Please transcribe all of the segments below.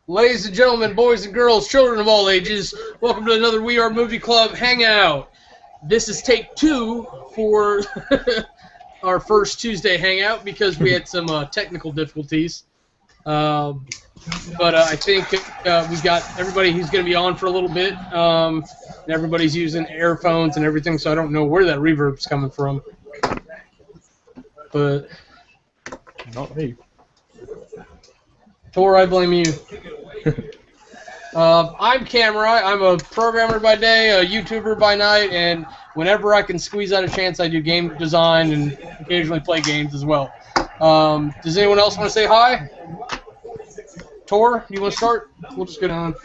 Ladies and gentlemen, boys and girls, children of all ages, welcome to another We Are Movie Club Hangout. This is take 2 for our first Tuesday Hangout because we had some technical difficulties. But I think we've got everybody who's going to be on for a little bit. And everybody's using earphones and everything, so I don't know where that reverb's coming from. But not me. Tor, I blame you. I'm Kamurai. I'm a programmer by day, a YouTuber by night, and whenever I can squeeze out a chance, I do game design and occasionally play games as well. Does anyone else want to say hi? Tor, you want to start? We'll just get on.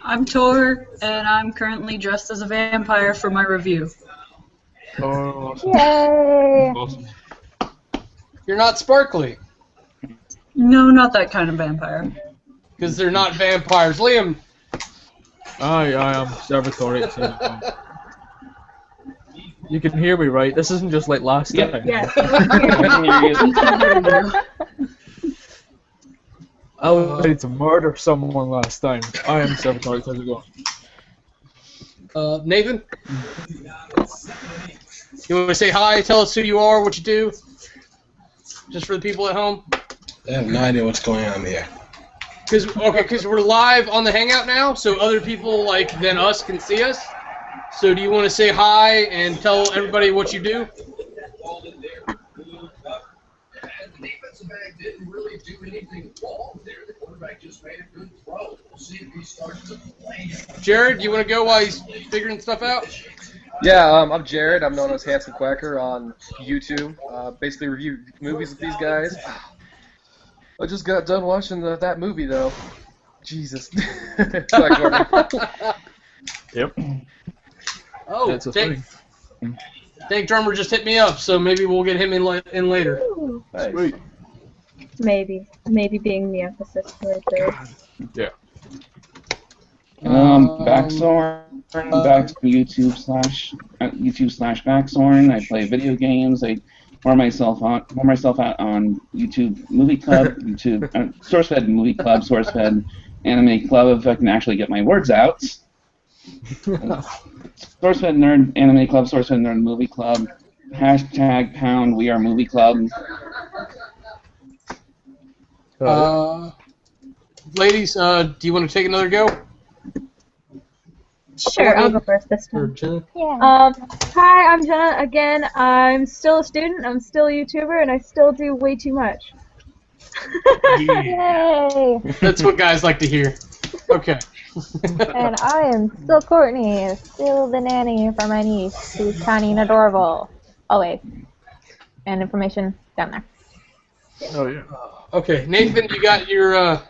I'm Tor, and I'm currently dressed as a vampire for my review. Oh, awesome. Yay! Awesome. You're not sparkly. No, not that kind of vampire. Because they're not vampires. Liam. I am Observatory. You can hear me, right? This isn't just like last time. Yeah. I was ready to murder someone last time. I am Observatory. How's it going? Nathan? You want to say hi, tell us who you are, what you do? Just for the people at home? I have no idea what's going on here. Because we're live on the Hangout now, so other people than us can see us. So do you want to say hi and tell everybody what you do? Jerud, you want to go while he's figuring stuff out? Yeah, I'm Jerud. I'm known as Handsome Quacker on YouTube. Basically review movies with these guys. I just got done watching that movie, though. Jesus. Yep. Oh, That's a thing. Tank Drummer just hit me up, so maybe we'll get him in later. Nice. Sweet. Maybe being the emphasis right there. Yeah. Backsorn, back to YouTube slash Backsorn. I play video games. I pour myself out on YouTube Movie Club, YouTube SourceFed Movie Club, SourceFed Anime Club. If I can actually get my words out. SourceFed Nerd Anime Club, SourceFed Nerd Movie Club. Hashtag pound WeAreMovieClub. Ladies, do you want to take another go? Sure, I'll go first this Or time. Jena? Yeah. Hi, I'm Jena again. I'm still a student, I'm still a YouTuber, and I still do way too much. Yay! That's what guys like to hear. Okay. And I am still Cortnie, still the nanny for my niece, who's tiny and adorable. Always. And information down there. Oh yeah. Okay, Nathan, you got your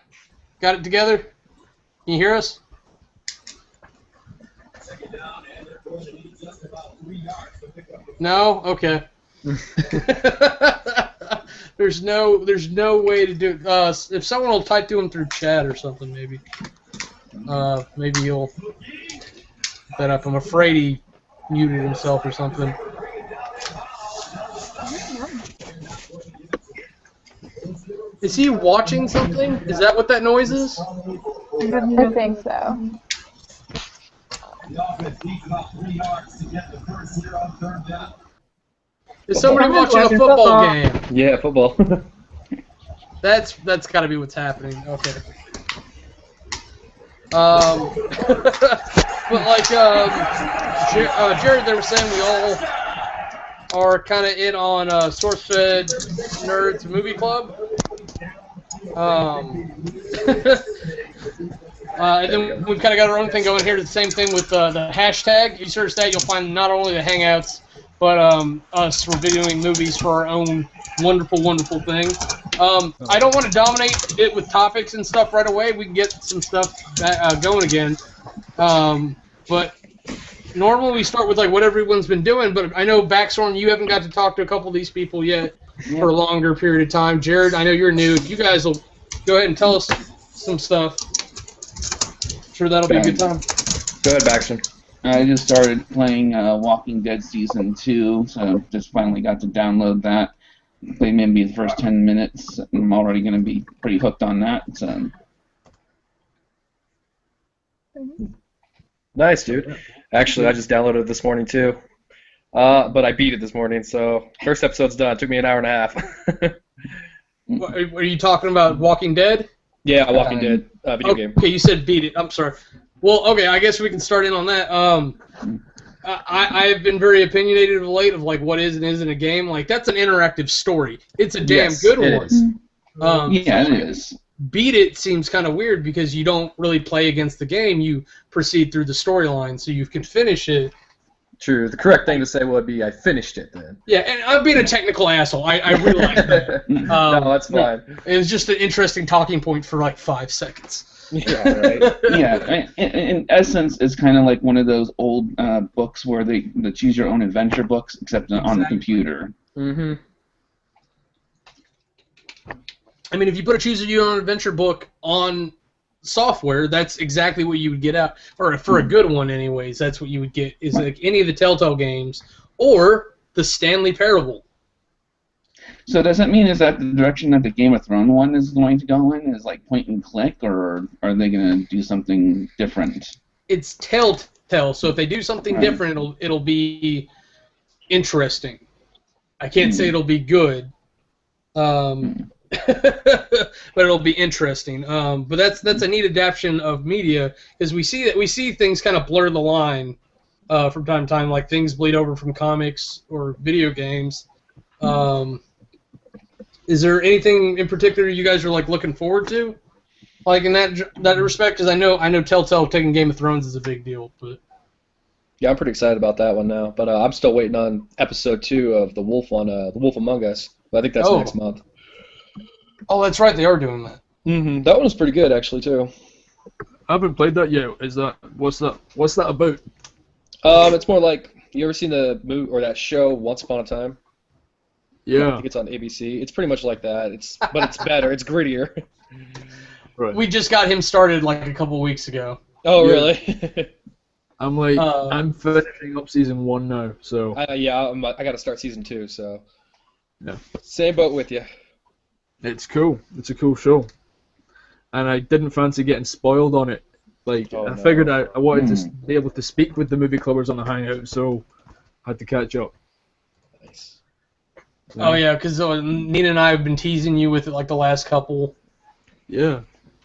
got it together? Can you hear us? No? Okay. There's no way to do it. If someone will type to him through chat or something, maybe. Maybe you'll put that up. I'm afraid he muted himself or something. Is he watching something? Is that what that noise is? I think so. Is somebody watching a football game? Yeah, football. That's got to be what's happening. Okay. But Jerud, they were saying we all are kind of in on SourceFed Nerds Movie Club. And then we've kind of got our own thing going here. The same thing with the hashtag. You search that, you'll find not only the Hangouts, but us reviewing movies for our own wonderful, wonderful thing. I don't want to dominate it with topics and stuff right away. We can get some stuff going again. But normally we start with what everyone's been doing. But I know Backsorn, you haven't got to talk to a couple of these people yet for a longer period of time. Jerud, I know you're new. You guys will go ahead and tell us some stuff. Sure, that'll be a good time. Go ahead, Baxter. I just started playing Walking Dead Season 2, so just finally got to download that. Play maybe the first 10 minutes, and I'm already going to be pretty hooked on that. So. Nice, dude. Actually, I just downloaded it this morning too. But I beat it this morning, so first episode's done. It took me an hour and a half. Are you talking about Walking Dead? Yeah, Walking Dead video game. Okay, you said beat it. I'm sorry. Well, okay, I guess we can start in on that. I've been very opinionated of late of like what is and isn't a game. Like that's an interactive story. It's a damn good one. Yeah, it is. Beat it seems kind of weird because you don't really play against the game. You proceed through the storyline, so you can finish it. True. The correct thing to say would be I finished it then. Yeah, and I'm being a technical asshole. I realize that. No, that's fine. It was just an interesting talking point for like 5 seconds. Yeah, right. Yeah, in essence, it's kind of like one of those old books where the choose your own adventure books, except on the computer. Mm-hmm. I mean, if you put a choose your own adventure book on software, that's exactly what you would get out, or for a good one anyways, that's what you would get, is like any of the Telltale games, or the Stanley Parable. So does that mean is that the direction that the Game of Thrones one is going to go in, is like point and click, or are they going to do something different? It's Telltale, so if they do something different, it'll be interesting. I can't say it'll be good. But it'll be interesting. But that's a neat adaptation of media, because we see things kind of blur the line from time to time, like things bleed over from comics or video games. Is there anything in particular you guys are like looking forward to, like in that respect? Because I know Telltale taking Game of Thrones is a big deal, but yeah, I'm pretty excited about that one now. But I'm still waiting on episode 2 of The Wolf Among Us. But I think that's next month. Oh, that's right, they are doing that. Mm-hmm. That one was pretty good, actually, too. I haven't played that yet. What's that about? It's more like, you ever seen the movie or that show Once Upon a Time? Yeah. I think it's on ABC. It's pretty much like that. But it's better. It's grittier. Right. We just got him started like a couple weeks ago. Oh, really? I'm finishing up season 1 now, so. I got to start season 2, so. Yeah. Same boat with you. It's cool. It's a cool show. And I didn't fancy getting spoiled on it. Like, I figured I wanted to be able to speak with the movie clubbers on the Hangout, so I had to catch up. Nice. Oh, yeah, because Nina and I have been teasing you with it like the last couple. Yeah.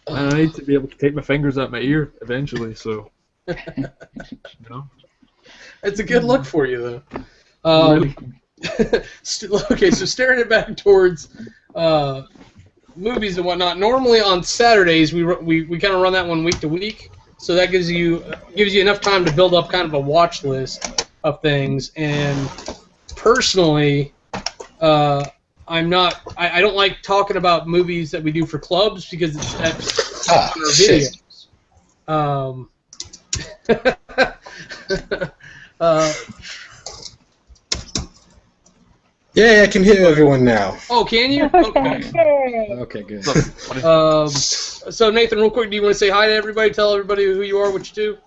And I need to be able to take my fingers out my ear eventually, so. You know? It's a good look for you, though. Really? Okay, so staring it back towards movies and whatnot. Normally on Saturdays we kind of run that one week to week, so that gives you enough time to build up kind of a watch list of things. And personally, I don't like talking about movies that we do for clubs because it's on our videos. Yeah, I can hear everyone now. Oh, can you? Okay, good. So Nathan, real quick, do you want to say hi to everybody? Tell everybody who you are, what you do.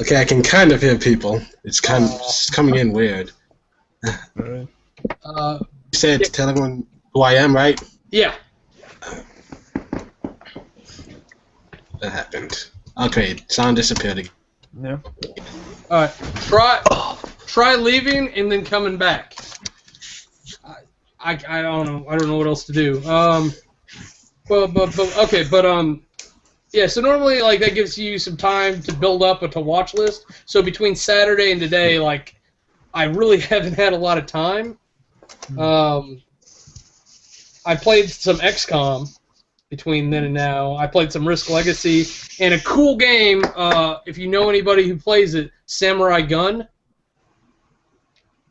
Okay, I can kind of hear people. It's coming in weird. You said to tell everyone who I am, right? Yeah. That happened. Okay, sound disappeared again. Yeah. All right. Try leaving and then coming back. I don't know. I don't know what else to do. Yeah. So normally, like, that gives you some time to build up a watch list. So between Saturday and today, like, I really haven't had a lot of time. I played some XCOM between then and now. I played some Risk Legacy and a cool game. If you know anybody who plays it, Samurai Gun.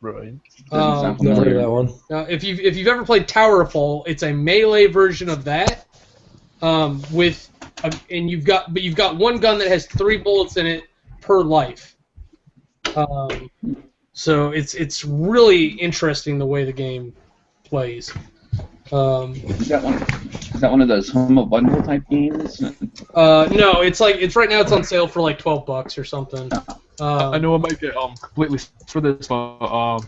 Right. Never heard of that one. If you've ever played Towerfall, it's a melee version of that. And you've got one gun that has 3 bullets in it per life. So it's really interesting the way the game plays. Is that one of those Humble Bundle type games? No, it's right now it's on sale for like $12 or something. I know I might get completely for this, but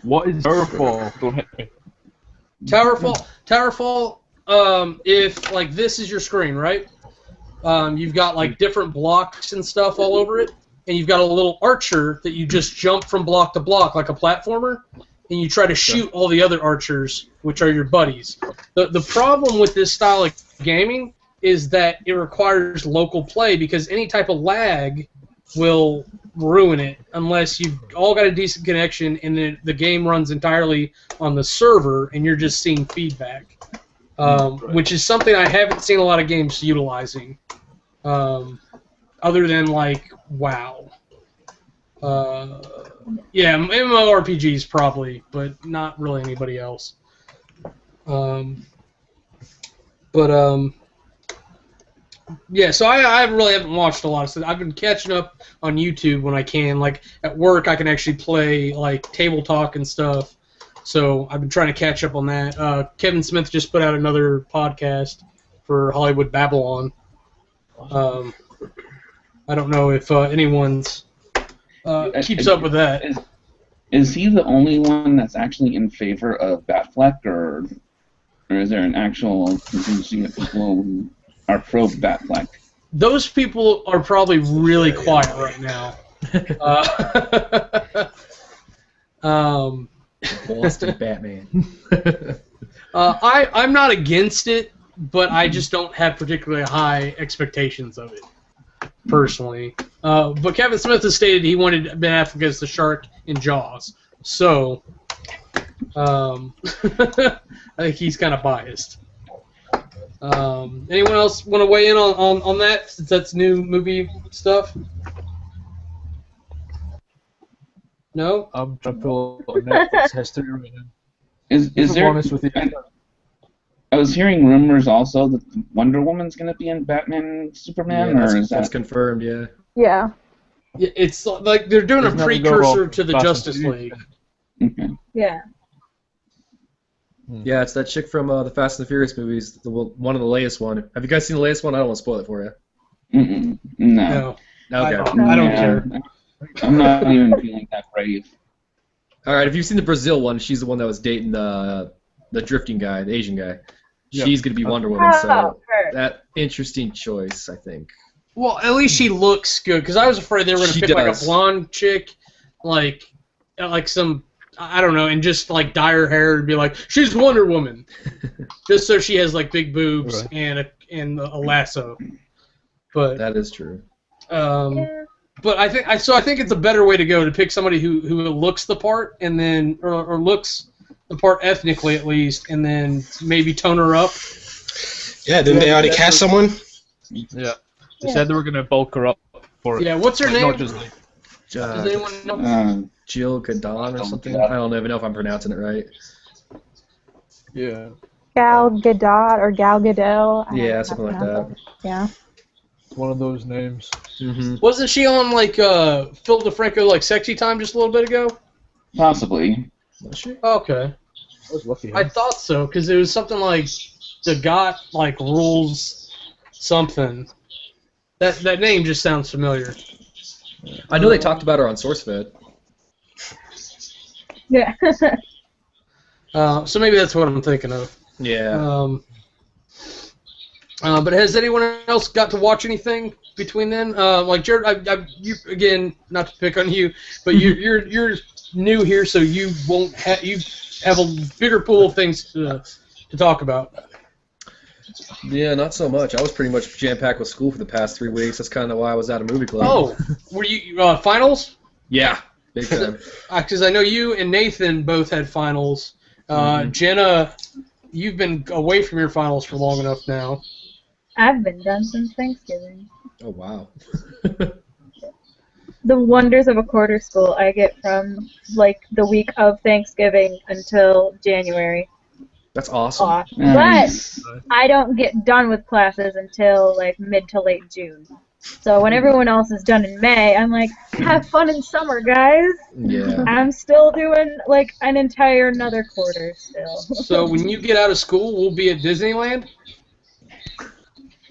what is Towerfall? Don't hit me. Towerfall. If like this is your screen, right? You've got like different blocks and stuff all over it, and you've got a little archer that you just jump from block to block like a platformer, and you try to shoot all the other archers, which are your buddies. The problem with this style of gaming is that it requires local play because any type of lag will ruin it unless you've all got a decent connection and the game runs entirely on the server and you're just seeing feedback, which is something I haven't seen a lot of games utilizing, other than like WoW. Yeah, MMORPGs probably, but not really anybody else. Yeah, so I really haven't watched a lot of stuff. I've been catching up on YouTube when I can. Like, at work, I can actually play, like, Table Talk and stuff. So I've been trying to catch up on that. Kevin Smith just put out another podcast for Hollywood Babylon. I don't know if anyone's keeps up with that. Is he the only one that's actually in favor of Batfleck, or is there an actual contingency of people who are pro Batfleck? Those people are probably really quiet right now. Boston Batman. I'm not against it, but I just don't have particularly high expectations of it, personally. But Kevin Smith has stated he wanted Ben Affleck as the shark in Jaws, so I think he's kind of biased. Anyone else want to weigh in on that, since that's new movie stuff? No? I'm trying to pull up Netflix history right now. Is there? Honest with you. I was hearing rumors also that Wonder Woman's going to be in Batman and Superman, Yeah, or is that's that confirmed? Yeah. Yeah. Yeah, it's like they're doing a Doesn't have to go precursor wrong. to the Fast and Justice Furious. League. Okay. Yeah. Yeah, it's that chick from the Fast and the Furious movies, one of the latest one. Have you guys seen the latest one? I don't want to spoil it for you. No. No, Okay. I don't care. I'm not even feeling that brave. All right, if you've seen the Brazil one, she's the one that was dating the drifting guy, the Asian guy. Yeah. She's gonna be Wonder Woman, so her. that interesting choice, I think. Well, at least she looks good, because I was afraid they were going to She pick like does. a blonde chick, like some, I don't know, and just like dye her hair and be like, she's Wonder Woman, just so she has like big boobs Right. and a lasso. But That is true. but I think it's a better way to go to pick somebody who looks the part and then or looks the part ethnically at least, and then maybe tone her up. Yeah, didn't they already cast someone? Yeah. They said they were going to bulk her up for it. Yeah, what's her Like, name? not just like, Does anyone know? Jill Gadon or something? I don't even know if I'm pronouncing it right. yeah. Gal Gadot or Gal Gadot. I don't know Yeah, how something to like pronounce that. it. Yeah. It's one of those names. Mm-hmm. Wasn't she on like Phil DeFranco like Sexy Time just a little bit ago? Possibly. Was she? Okay. I was lucky. I thought so, because it was something like the Got like rules something. That name just sounds familiar. I know they talked about her on SourceFed. Yeah. So maybe that's what I'm thinking of. Yeah. But has anyone else got to watch anything between then? Like Jerud, you again, not to pick on you, but you're new here, so you have a bigger pool of things to talk about. Yeah, not so much. I was pretty much jam-packed with school for the past 3 weeks. That's kind of why I was out of movie club. Oh, were you finals? Yeah, big time. Because I know you and Nathan both had finals. Jena, you've been away from your finals for long enough now. I've been done since Thanksgiving. Oh, wow. The wonders of a quarter school I get from like the week of Thanksgiving until January That's awesome. off. Nice. But I don't get done with classes until like mid to late June. So when everyone else is done in May, I'm like, have fun in summer, guys. Yeah. I'm still doing like an entire another quarter still. So when you get out of school, we'll be at Disneyland?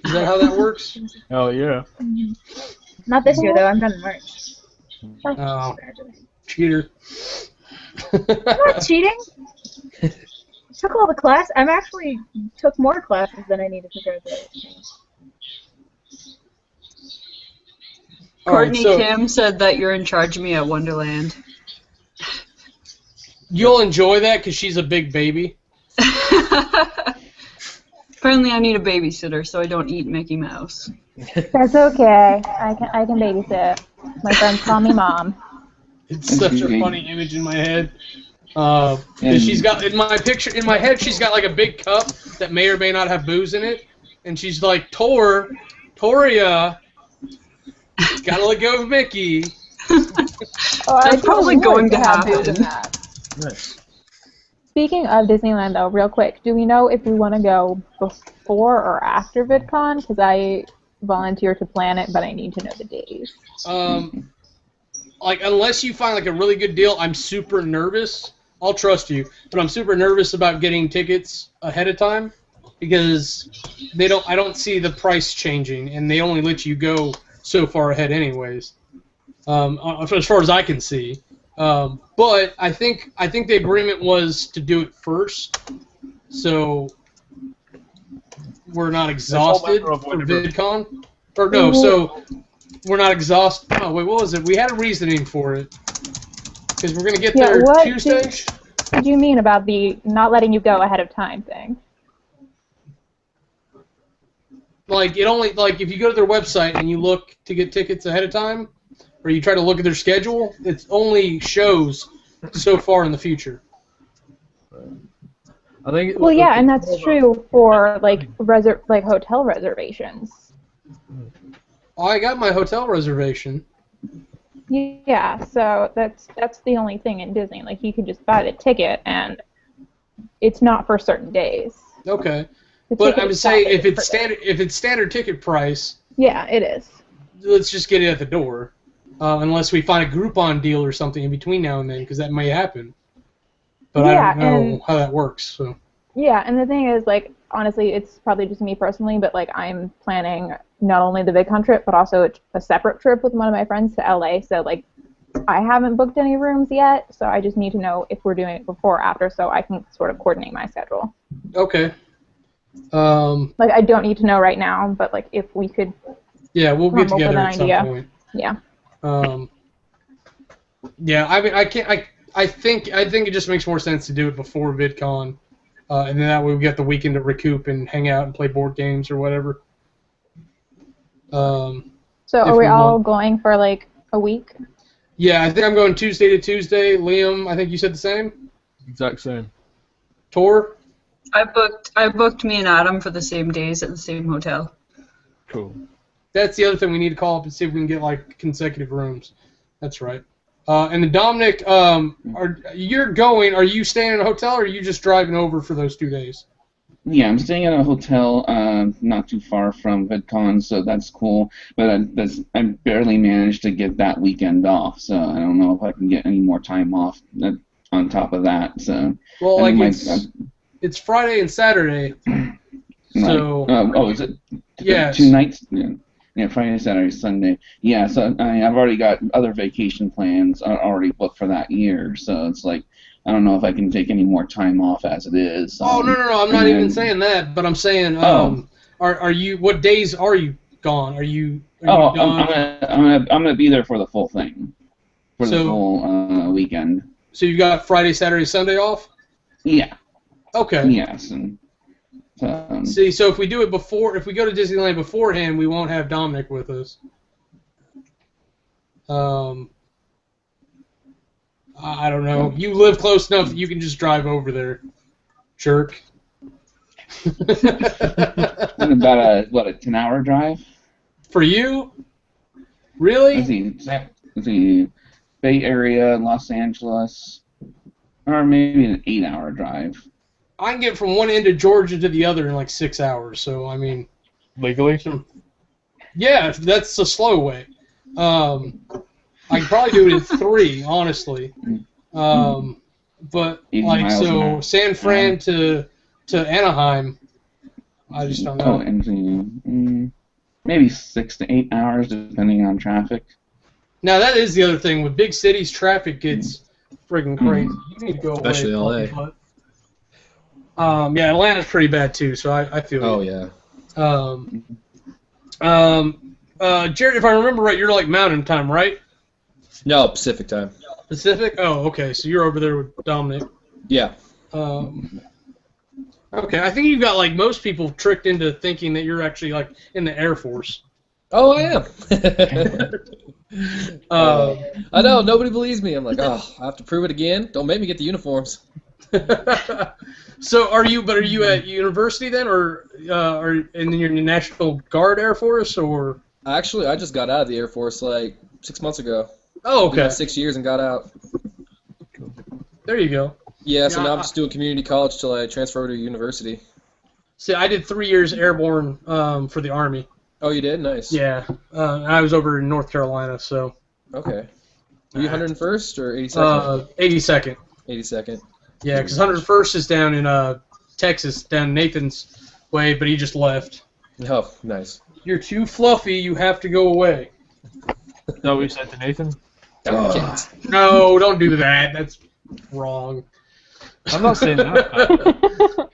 Is that how that works? Oh, yeah. Not this year though, I'm done in March. Oh, cheater. I'm not cheating. Took all the class. I'm actually took more classes than I needed to graduate. Cortnie Kim said that you're in charge of me at Wonderland. You'll enjoy that because she's a big baby. Apparently I need a babysitter so I don't eat Mickey Mouse. That's okay. I can babysit. My friends call me mom. It's such a funny image in my head. And she's got in my head she's got like a big cup that may or may not have booze in it, and she's like, Toria, gotta let go of Mickey. That's probably going to happen. Nice. Speaking of Disneyland, though, real quick, do we know if we want to go before or after VidCon? Because I volunteer to plan it, but I need to know the days. Like, unless you find like a really good deal, I'm super nervous. I'll trust you, but I'm super nervous about getting tickets ahead of time because I don't see the price changing, and they only let you go so far ahead, anyways. As far as I can see. But I think the agreement was to do it first, so we're not exhausted for VidCon. Or no, so we're not exhausted. Oh wait, what was it? We had a reasoning for it because we're gonna get there Tuesday. What do you mean about the not letting you go ahead of time thing? Like if you go to their website and you look to get tickets ahead of time, or you try to look at their schedule, it only shows so far in the future. I think. Well, yeah, and that's true for like hotel reservations. I got my hotel reservation. Yeah, so that's the only thing in Disney. Like you can just buy the ticket, and it's not for certain days. Okay, but I'm saying if it's standard ticket price. Yeah, it is. Let's just get it at the door. Unless we find a Groupon deal or something in between now and then, because that may happen. But I don't know how that works. So. Yeah, and the thing is, like, honestly, it's probably just me personally, but, like, I'm planning not only the VidCon trip, but also a separate trip with one of my friends to LA. So, like, I haven't booked any rooms yet, so I just need to know if we're doing it before or after so I can sort of coordinate my schedule. Okay. Like, I don't need to know right now, but, like, if we could... Yeah, we'll get together at some point. Yeah. Yeah, I mean, I think it just makes more sense to do it before VidCon, and then that way we get the weekend to recoup and hang out and play board games or whatever. So are we all going for like a week? Yeah, I think I'm going Tuesday to Tuesday. Liam, I think you said the same. Exact same. Tor? I booked me and Adam for the same days at the same hotel. Cool. That's the other thing we need to call up and see if we can get like consecutive rooms. That's right. And then Dominic, are you staying in a hotel or are you just driving over for those 2 days? Yeah, I'm staying in a hotel not too far from VidCon, so that's cool. But I barely managed to get that weekend off, so I don't know if I can get any more time off on top of that. So. Well, like it's Friday and Saturday. So. Is it? Yeah. 2 nights. Yeah, Friday, Saturday, Sunday. Yeah, so I've already got other vacation plans already booked for that year, so it's like I don't know if I can take any more time off as it is. Oh no, I'm not even saying that, but I'm saying are you? What days are you gone? Are you gone? I'm gonna be there for the full thing, for the full weekend. So you got Friday, Saturday, Sunday off? Yeah. Okay. Yes. And, see, so if we do it if we go to Disneyland beforehand, we won't have Dominic with us. I don't know. You live close enough that you can just drive over there, jerk. About a 10-hour drive? For you? Really? Let's see, Bay Area, Los Angeles, or maybe an 8-hour drive. I can get from one end of Georgia to the other in like 6 hours. So I mean, legally? Yeah, that's a slow way. I could probably do it in 3, honestly. But like so, San Fran to Anaheim, I just don't know. Oh, and maybe 6 to 8 hours, depending on traffic. Now that is the other thing with big cities, traffic gets friggin' crazy. You need to go especially away. LA. Yeah, Atlanta's pretty bad too. So I feel. Oh yeah. Jerud, if I remember right, you're like Mountain Time, right? No, Pacific time. Pacific? Oh, okay. So you're over there with Dominic. Yeah. Okay, I think you got like most people tricked into thinking that you're actually like in the Air Force. Oh, I am. I know, nobody believes me. I'm like, oh, I have to prove it again. Don't make me get the uniforms. So are you at university then, or and then you're in the National Guard Air Force, or? Actually, I just got out of the Air Force like 6 months ago. Oh, okay. 6 years and got out. There you go. Yeah, so now I'm just doing community college till I transfer to university. See, I did 3 years airborne for the Army. Oh, you did? Nice. Yeah, I was over in North Carolina, so. Okay. Were you 101st or 82nd? 82nd. 82nd. Yeah, because 101st is down in Texas, down Nathan's way, but he just left. Oh, nice. You're too fluffy, you have to go away. Is that what you said to Nathan? No, don't do that. That's wrong. I'm not saying that.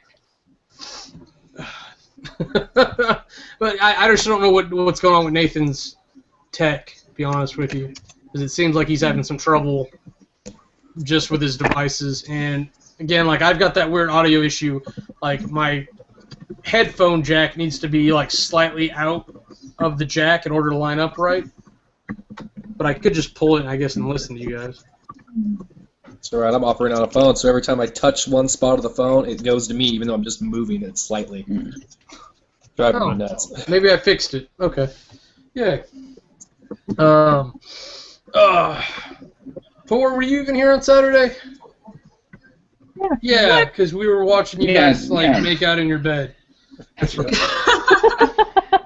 But I just don't know what's going on with Nathan's tech, to be honest with you. Because it seems like he's having some trouble just with his devices. And, again, like, I've got that weird audio issue. Like, my headphone jack needs to be, like, slightly out of the jack in order to line up right. But I could just pull it, I guess, and listen to you guys. It's alright, I'm operating on a phone, so every time I touch one spot of the phone, it goes to me, even though I'm just moving it slightly. Driving me nuts. Maybe I fixed it. Okay. Yeah. Tor, were you even here on Saturday? Yeah, because we were watching you guys make out in your bed. That's right.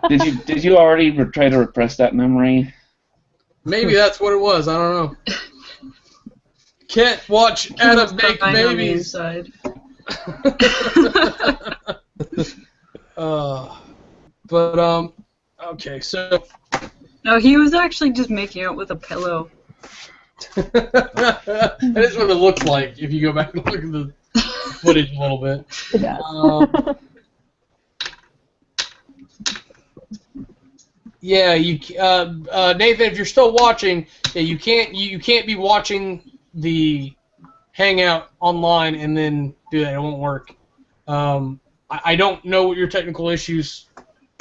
Did you already try to repress that memory? Maybe that's what it was. I don't know. Can't watch Adam make babies. Okay, so. No, he was actually just making out with a pillow. That is what it looks like if you go back and look at the footage a little bit. Yeah, Nathan, if you're still watching, you can't be watching the Hangout online and then do that. It won't work. I don't know what your technical issues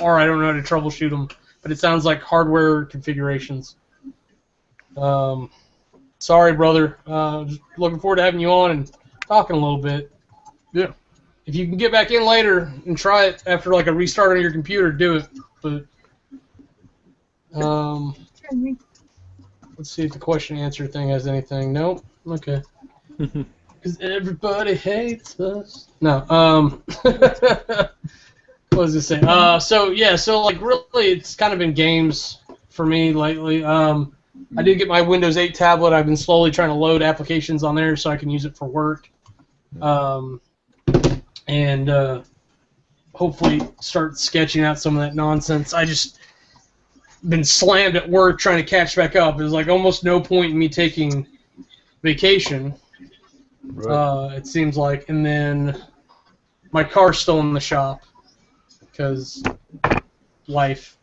are. I don't know how to troubleshoot them, but it sounds like hardware configurations. Sorry, brother. Just looking forward to having you on and talking a little bit. Yeah. If you can get back in later and try it after like a restart on your computer, do it. But let's see if the question answer thing has anything. Nope. Okay. Because everybody hates us. No. What was I say? So like really, it's kind of been games for me lately. I did get my Windows 8 tablet. I've been slowly trying to load applications on there so I can use it for work. And hopefully start sketching out some of that nonsense. I just been slammed at work trying to catch back up. There's like almost no point in me taking vacation. Right. It seems like, and then my car's still in the shop because life.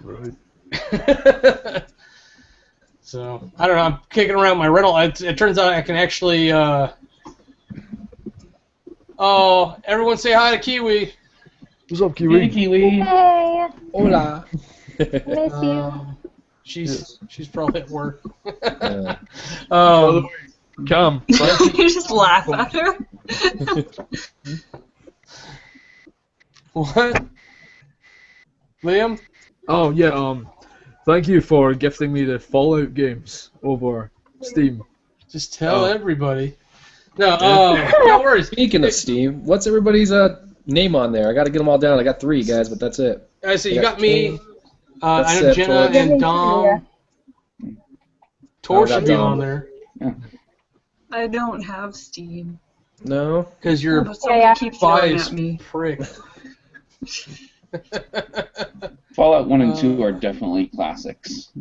Right. So I don't know. I'm kicking around my rental. It turns out I can actually. Oh, everyone say hi to Kiwi. What's up, Kiwi? Hey, Kiwi. Hey. Hola. Miss you. She's probably at work. Come. You just laugh at her. What? Liam? Oh yeah. Thank you for gifting me the Fallout games over Steam. Just tell everybody. No, no worries. Speaking of Steam, what's everybody's name on there? I got to get them all down. I got 3 guys, but that's it. I see. You got me. I know Jena and Dom. Tor should be on there. Yeah. I don't have Steam. No? Because you're a Somebody keeps yelling biased at me. prick. Fallout 1 and 2 are definitely classics.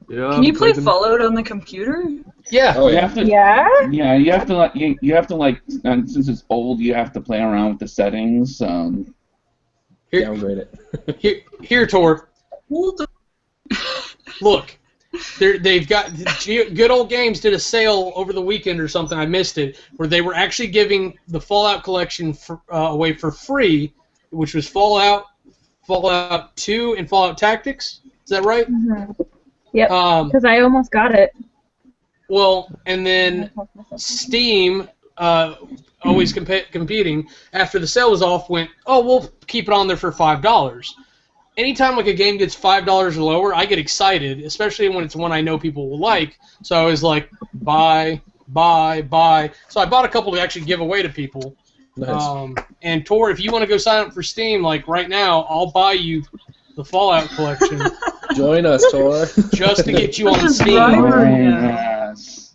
Yeah. Can you play Fallout on the computer? Yeah. Oh, You yeah. have to, Yeah? yeah, you have to like since it's old, you have to play around with the settings. Here, Downgrade it. here, Tor. Hold Look, they've got Good Old Games did a sale over the weekend or something. I missed it, where they were actually giving the Fallout collection away for free, which was Fallout 2, and Fallout Tactics. Is that right? Mm-hmm. Yep. Because I almost got it. Well, and then Steam, always competing, after the sale was off, went, oh, we'll keep it on there for $5. Anytime like a game gets $5 or lower, I get excited, especially when it's one I know people will like. So I was like, buy. So I bought a couple to actually give away to people. Nice. And Tor, if you want to go sign up for Steam, like right now, I'll buy you the Fallout collection. Join us, Tor. Just to get you on Steam. Yes.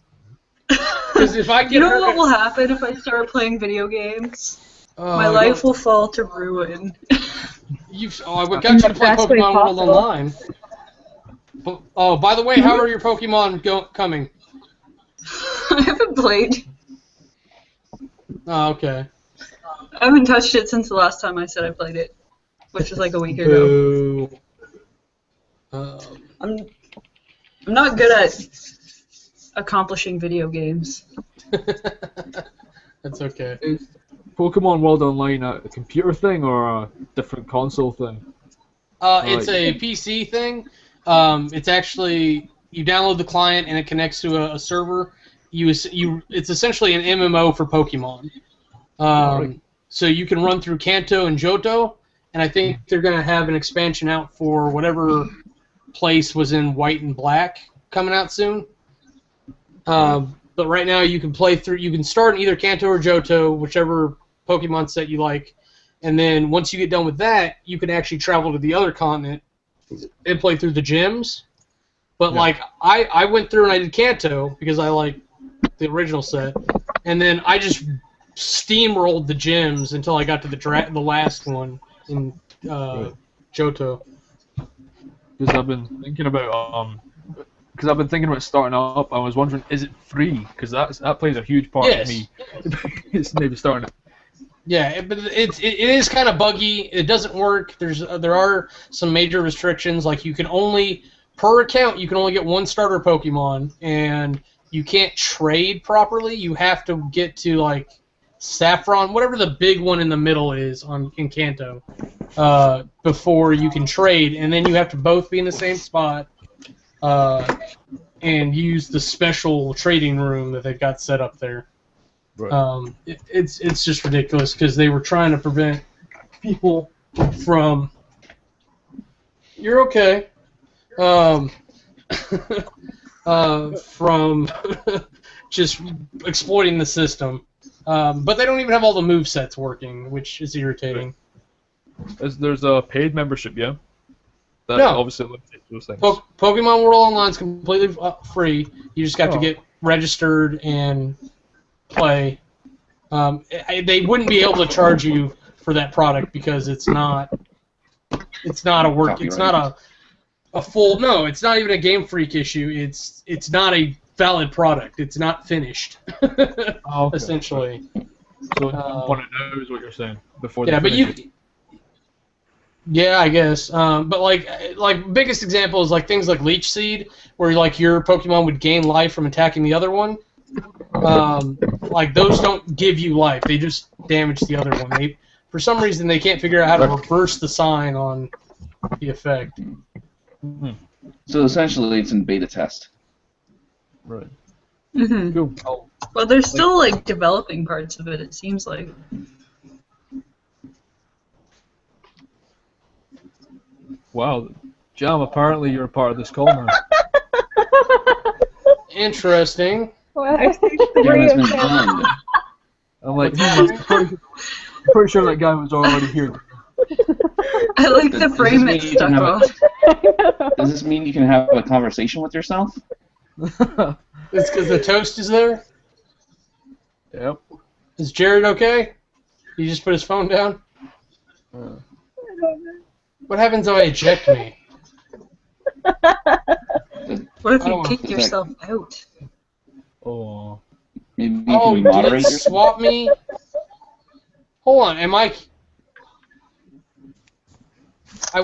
Because if I get You know what will happen if I start playing video games? My life will fall to ruin. I got you to play Pokemon World Online. Oh, by the way, how are your Pokemon coming? I haven't played. Oh, okay. I haven't touched it since the last time I said I played it, which was like a week ago. I'm not good at accomplishing video games. That's okay. Is Pokemon World Online a computer thing or a different console thing? It's a PC thing. It's actually, you download the client and it connects to a server. It's essentially an MMO for Pokemon. So you can run through Kanto and Johto, and I think they're going to have an expansion out for whatever place was in White and Black coming out soon. But right now you can you can start in either Kanto or Johto, whichever Pokemon set you like, and then once you get done with that, you can actually travel to the other continent and play through the gyms. But like I went through and I did Kanto because I like the original set, and then I just steamrolled the gyms until I got to the last one in Johto. Because I've been thinking about starting up. I was wondering, is it free? Because that plays a huge part of me. It's maybe starting it. Yeah, but it is kind of buggy. It doesn't work. There are some major restrictions. Like per account you can only get one starter Pokemon, and you can't trade properly. You have to get to like Saffron, whatever the big one in the middle is in Kanto, before you can trade, and then you have to both be in the same spot and use the special trading room that they've got set up there. Right. It's just ridiculous because they were trying to prevent people from. You're okay. From just exploiting the system. But they don't even have all the movesets working, which is irritating. There's a paid membership, yeah? That no. Obviously limits those things. Pokemon World Online is completely free. You just got to get registered and play. They wouldn't be able to charge you for that product because it's not a work. It's not a full. No, it's not even a Game Freak issue. It's not a valid product. It's not finished. Essentially. So want to know is what you're saying before. Yeah, but Yeah, I guess. But like biggest example is like things like Leech Seed, where like your Pokemon would gain life from attacking the other one. Like those don't give you life; they just damage the other one. For some reason, they can't figure out how to reverse the sign on the effect. So essentially, it's in beta test. Right. Mm-hmm. Cool. Well, there's still like developing parts of it. It seems like. Wow, Jam, apparently you're a part of this call now. Interesting. Well, I'm like, I'm pretty sure that guy was already here. I like the frame it's stuck on. Does this mean you can have a conversation with yourself? It's because the toast is there? Yep. Is Jerud okay? He just put his phone down? What happens if I eject me? What if you kick yourself out? Oh. Maybe can did moderate it swap me? Hold on, am I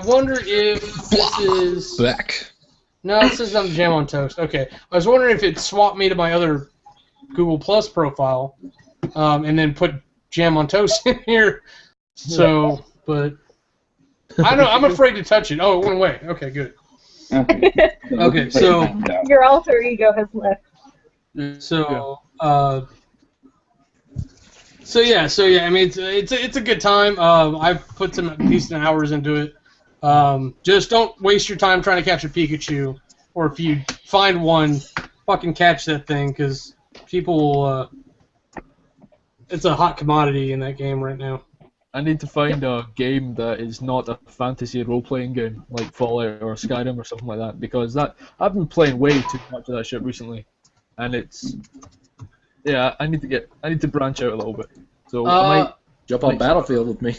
wonder if this is... Back. No, it says I'm Jam on Toast. Okay. I was wondering if it swapped me to my other Google Plus profile, and then put Jam on Toast in here. So, but I don't know. I'm afraid to touch it. Oh, it went away. Okay, good. Okay, so Your alter ego has left. So yeah. I mean, it's a good time. I've put some decent hours into it. Just don't waste your time trying to catch a Pikachu, or if you find one, fucking catch that thing, because people will. It's a hot commodity in that game right now. I need to find a game that is not a fantasy role-playing game, like Fallout or Skyrim or something like that, because I've been playing way too much of that shit recently, and it's I need to branch out a little bit. So I might jump on Battlefield with me.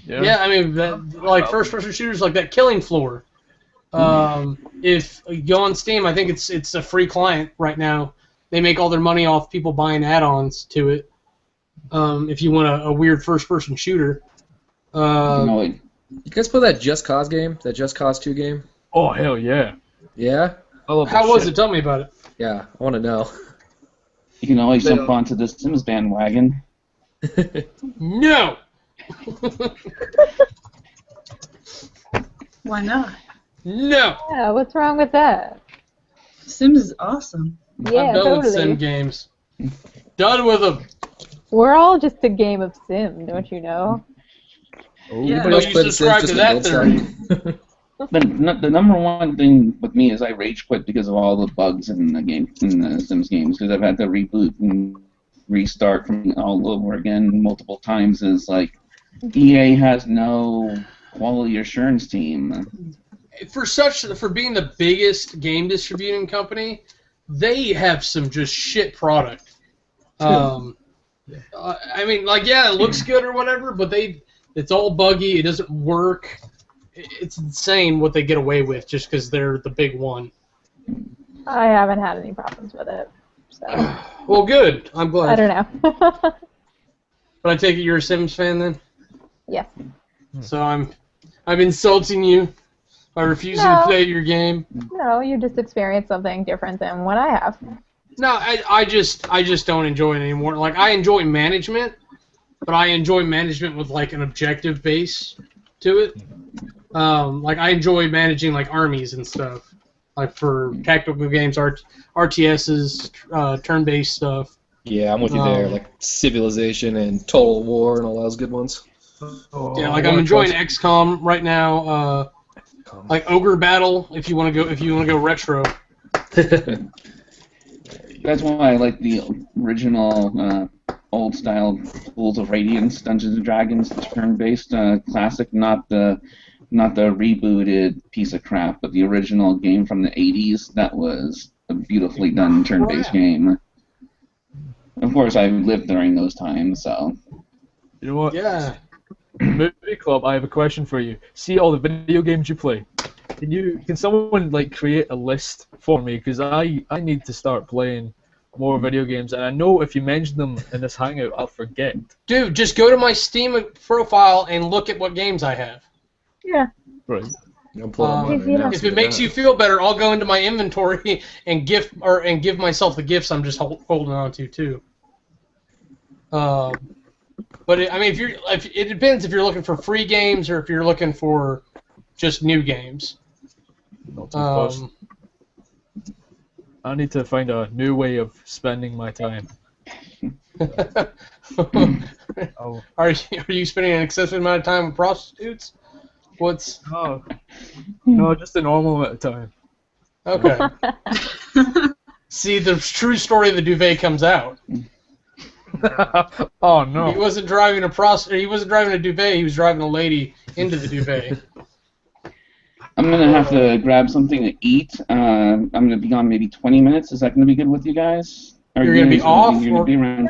Yeah, I mean, like first-person shooters like that Killing Floor. If you go on Steam, I think it's a free client right now. They make all their money off people buying add-ons to it. If you want a weird first-person shooter. You guys play that Just Cause game? That Just Cause 2 game? Oh, hell yeah. Yeah? How was it? Tell me about it. Yeah, I want to know. You can always jump onto the Sims bandwagon. No! Why not? No! Yeah, what's wrong with that? Sims is awesome. Yeah, I'm done totally. with Sim games. Done with them. We're all just a game of Sim, don't you know? Yeah. No, you subscribe to that theory. The number one thing with me is I rage quit because of all the bugs in the Sims games, because I've had to reboot and restart from all over again multiple times. Is like EA has no quality assurance team. For being the biggest game distributing company, they have some just shit product. I mean, like, yeah, it looks good or whatever, but it's all buggy. It doesn't work. It's insane what they get away with just because they're the big one. I haven't had any problems with it. So. Well, good. I'm glad. I don't know. But I take it you're a Sims fan then? Yes. So I'm insulting you by refusing to play your game. No, you just experienced something different than what I have. No, I just don't enjoy it anymore. Like, I enjoy management, but I enjoy management with like an objective base to it. Like, I enjoy managing like armies and stuff, like for tactical games, RTSs, turn-based stuff. Yeah, I'm with you there. Like Civilization and Total War and all those good ones. Yeah, like I'm enjoying XCOM right now. Like Ogre Battle, if you want to go retro. That's why I like the original old-style Tools of Radiance Dungeons and Dragons turn-based classic, not the rebooted piece of crap, but the original game from the 80s. That was a beautifully done turn-based game. Of course, I lived during those times, so. You know what? Yeah. Movie Club, I have a question for you. See all the video games you play. Can someone like create a list for me? Because I need to start playing more video games, and I know if you mention them in this Hangout, I'll forget. Dude, just go to my Steam profile and look at what games I have. Yeah. Right. If it makes you feel better, I'll go into my inventory and give myself the gifts I'm just holding on to too. But I mean, it depends if you're looking for free games or if you're looking for just new games. I need to find a new way of spending my time. Are you spending an excessive amount of time with prostitutes? No, just a normal amount of time. Okay. See, the true story of the duvet comes out. Oh no! He wasn't driving a prostitute. He wasn't driving a duvet. He was driving a lady into the duvet. I'm gonna have to grab something to eat. I'm gonna be gone maybe 20 minutes. Is that gonna be good with you guys? You're gonna be off? You're gonna be around?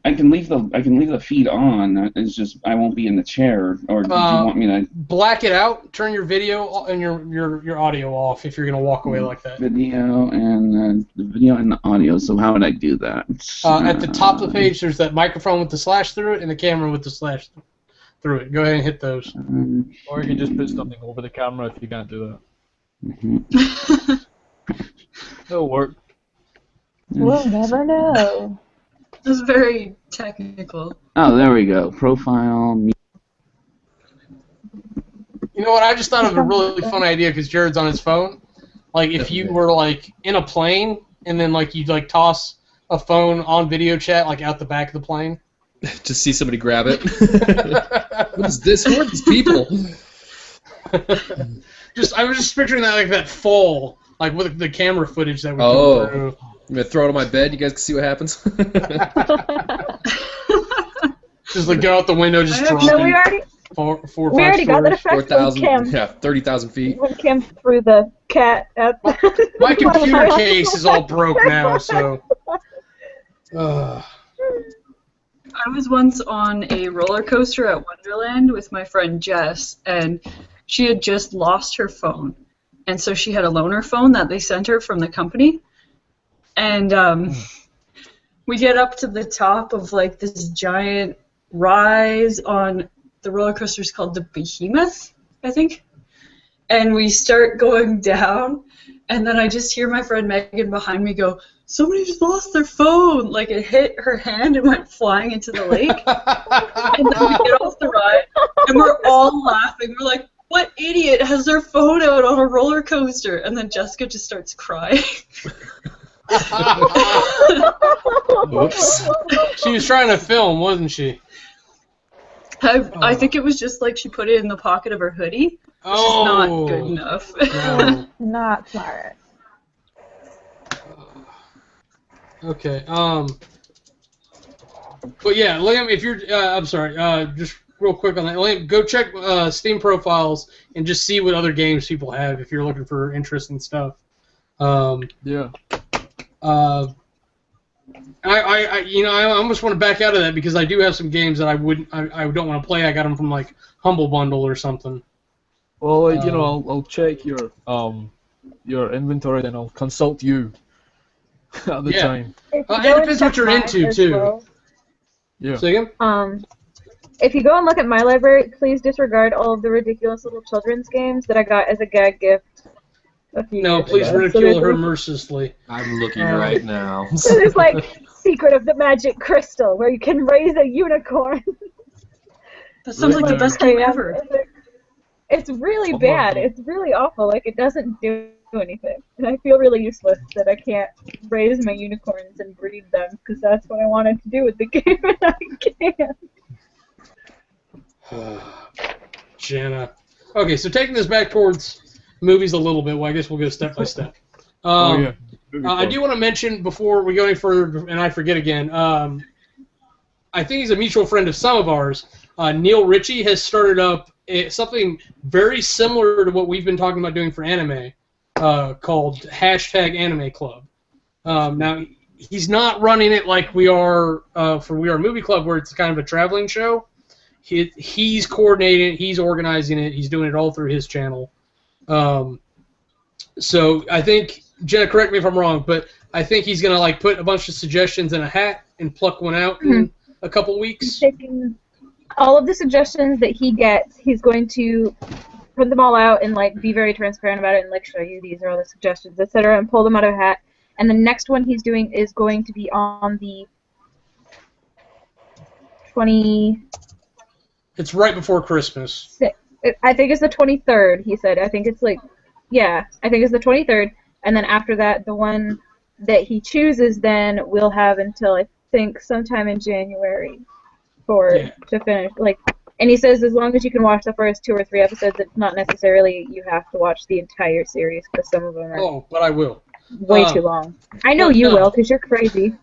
I can leave the feed on. It's just I won't be in the chair. Or do you want me to black it out? Turn your video and your audio off if you're gonna walk away like that. Video and the video and the audio. So how would I do that? At the top of the page, there's that microphone with the slash through it and the camera with the through it. Go ahead and hit those. Or you can just put something over the camera if you can't do Mhm. that. It'll work. We'll never know. It's very technical. Oh, there we go. Profile. You know what? I just thought of a really fun idea because Jared's on his phone. Like if you were like in a plane and then like you'd like toss a phone on video chat like out the back of the plane. Just see somebody grab it. What is this? Who are these people? I was just picturing that like that fall, like with the camera footage that we come through. I'm gonna throw it on my bed. You guys can see what happens. Just like go out the window, just drop No, it. we already Four, we already got that effect 4,000, when Kim, yeah, 30,000 feet. when Kim threw the cat at the My computer case is all broke now, so. I was once on a roller coaster at Wonderland with my friend Jess, and she had just lost her phone. And so she had a loaner phone that they sent her from the company. And we get up to the top of like this giant rise on the roller coaster's called the Behemoth, I think. And we start going down, and then I just hear my friend Megan behind me go, "Somebody just lost their phone!" Like it hit her hand and went flying into the lake. And then we get off the ride, and we're all laughing. We're like, "What idiot has their phone out on a roller coaster?" And then Jessica just starts crying. Whoops. She was trying to film, wasn't she? I think it was just like she put it in the pocket of her hoodie. Which is not good enough. No. Not smart. Okay. But yeah, Liam, if you're, I'm sorry, just real quick on that. Liam, go check Steam profiles and just see what other games people have if you're looking for interesting stuff. Yeah. I almost want to back out of that because I do have some games that I don't want to play. I got them from like Humble Bundle or something. Well, I'll check your inventory, then I'll consult you at the time. It depends what you're into too. Well. Yeah. Say again? If you go and look at my library, please disregard all of the ridiculous little children's games that I got as a gag gift. No, please ridicule her mercilessly. I'm looking right now. So there's like Secret of the Magic Crystal, where you can raise a unicorn. That sounds like the best game ever. It's really bad. It's really awful. Like it doesn't do anything, and I feel really useless that I can't raise my unicorns and breed them because that's what I wanted to do with the game, and I can't. Jena. Okay, so taking this back towards movies a little bit. Well, I guess we'll go step by step. I do want to mention before we go any further, and I forget again. I think he's a mutual friend of some of ours. Neil Ritchie has started up something very similar to what we've been talking about doing for anime, called #AnimeClub. Now, he's not running it like we are for WeAreMovieClub, where it's kind of a traveling show. He's coordinating it, he's organizing it, he's doing it all through his channel. So I think, Jena, correct me if I'm wrong, but I think he's gonna like put a bunch of suggestions in a hat and pluck one out in a couple weeks. He's taking all of the suggestions that he gets, he's going to print them all out and like be very transparent about it and like show you these are all the suggestions, etc., and pull them out of a hat. And the next one he's doing is going to be on the 20. It's right before Christmas. I think it's the 23rd, he said. I think it's like, yeah, I think it's the 23rd. And then after that, the one that he chooses then we'll have until I think sometime in January to finish. Like, and he says as long as you can watch the first 2 or 3 episodes, it's not necessarily you have to watch the entire series because some of them are but I will. way too long. I know you will because you're crazy.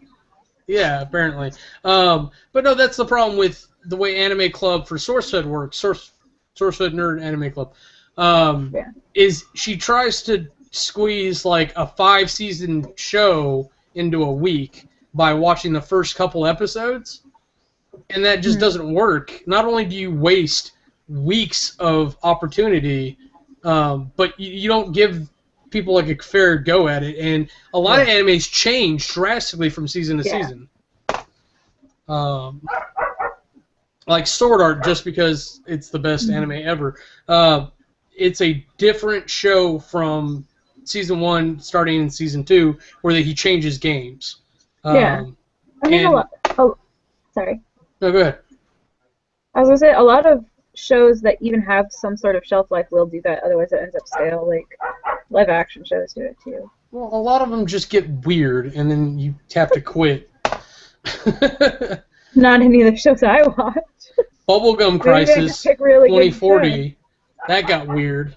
Yeah, apparently. But no, that's the problem with the way Anime Club for SourceFed works. SourceFed Nerd Anime Club. Is she tries to squeeze like a 5-season show into a week by watching the first couple episodes, and that just doesn't work. Not only do you waste weeks of opportunity, but you don't give people like a fair go at it, and a lot of animes change drastically from season to season. like Sword Art, just because it's the best anime ever. It's a different show from season 1, starting in season 2, where he changes games. Yeah. I mean, and, sorry. No, go ahead. I was gonna say, a lot of shows that even have some sort of shelf life will do that, otherwise it ends up stale. Like, live action shows do it too. Well, a lot of them just get weird, and then you have to quit. Not any of the shows I watch. Bubblegum Crisis really 2040, that got weird.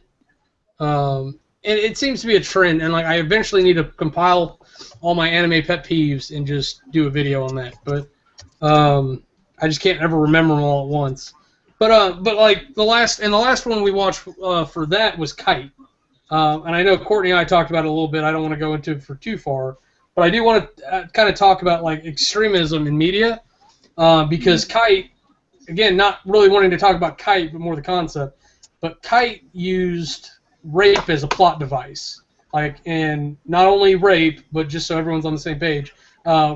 And it seems to be a trend, and like I eventually need to compile all my anime pet peeves and just do a video on that. But I just can't ever remember them all at once. But like the last one we watched for that was Kite. And I know Cortnie and I talked about it a little bit. I don't want to go into it for too far, but I do want to kind of talk about like extremism in media, because Kite, again, not really wanting to talk about Kite, but more the concept. But Kite used rape as a plot device, like, and not only rape, but just so everyone's on the same page,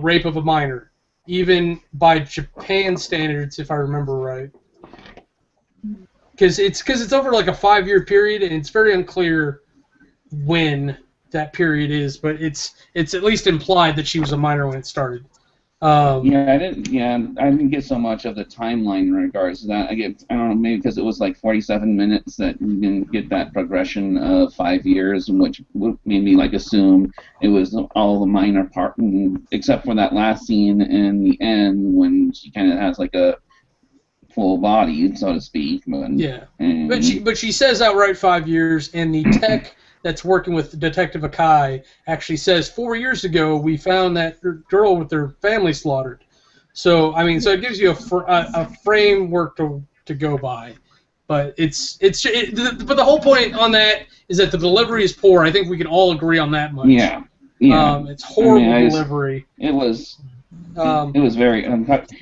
rape of a minor, even by Japan standards, if I remember right. Because it's over like a 5-year period, and it's very unclear when that period is, but it's at least implied that she was a minor when it started. I didn't get so much of the timeline in regards to that. I don't know, maybe because it was like 47 minutes that we didn't get that progression of 5 years, which made me like assume it was all the minor part, except for that last scene in the end when she kind of has like a full body, so to speak. But she says outright 5 years, and the tech that's working with Detective Akai actually says 4 years ago we found that girl with her family slaughtered. So I mean, so it gives you a framework to go by. But but the whole point on that is that the delivery is poor. I think we can all agree on that much. Yeah. Yeah. It's horrible delivery. It was very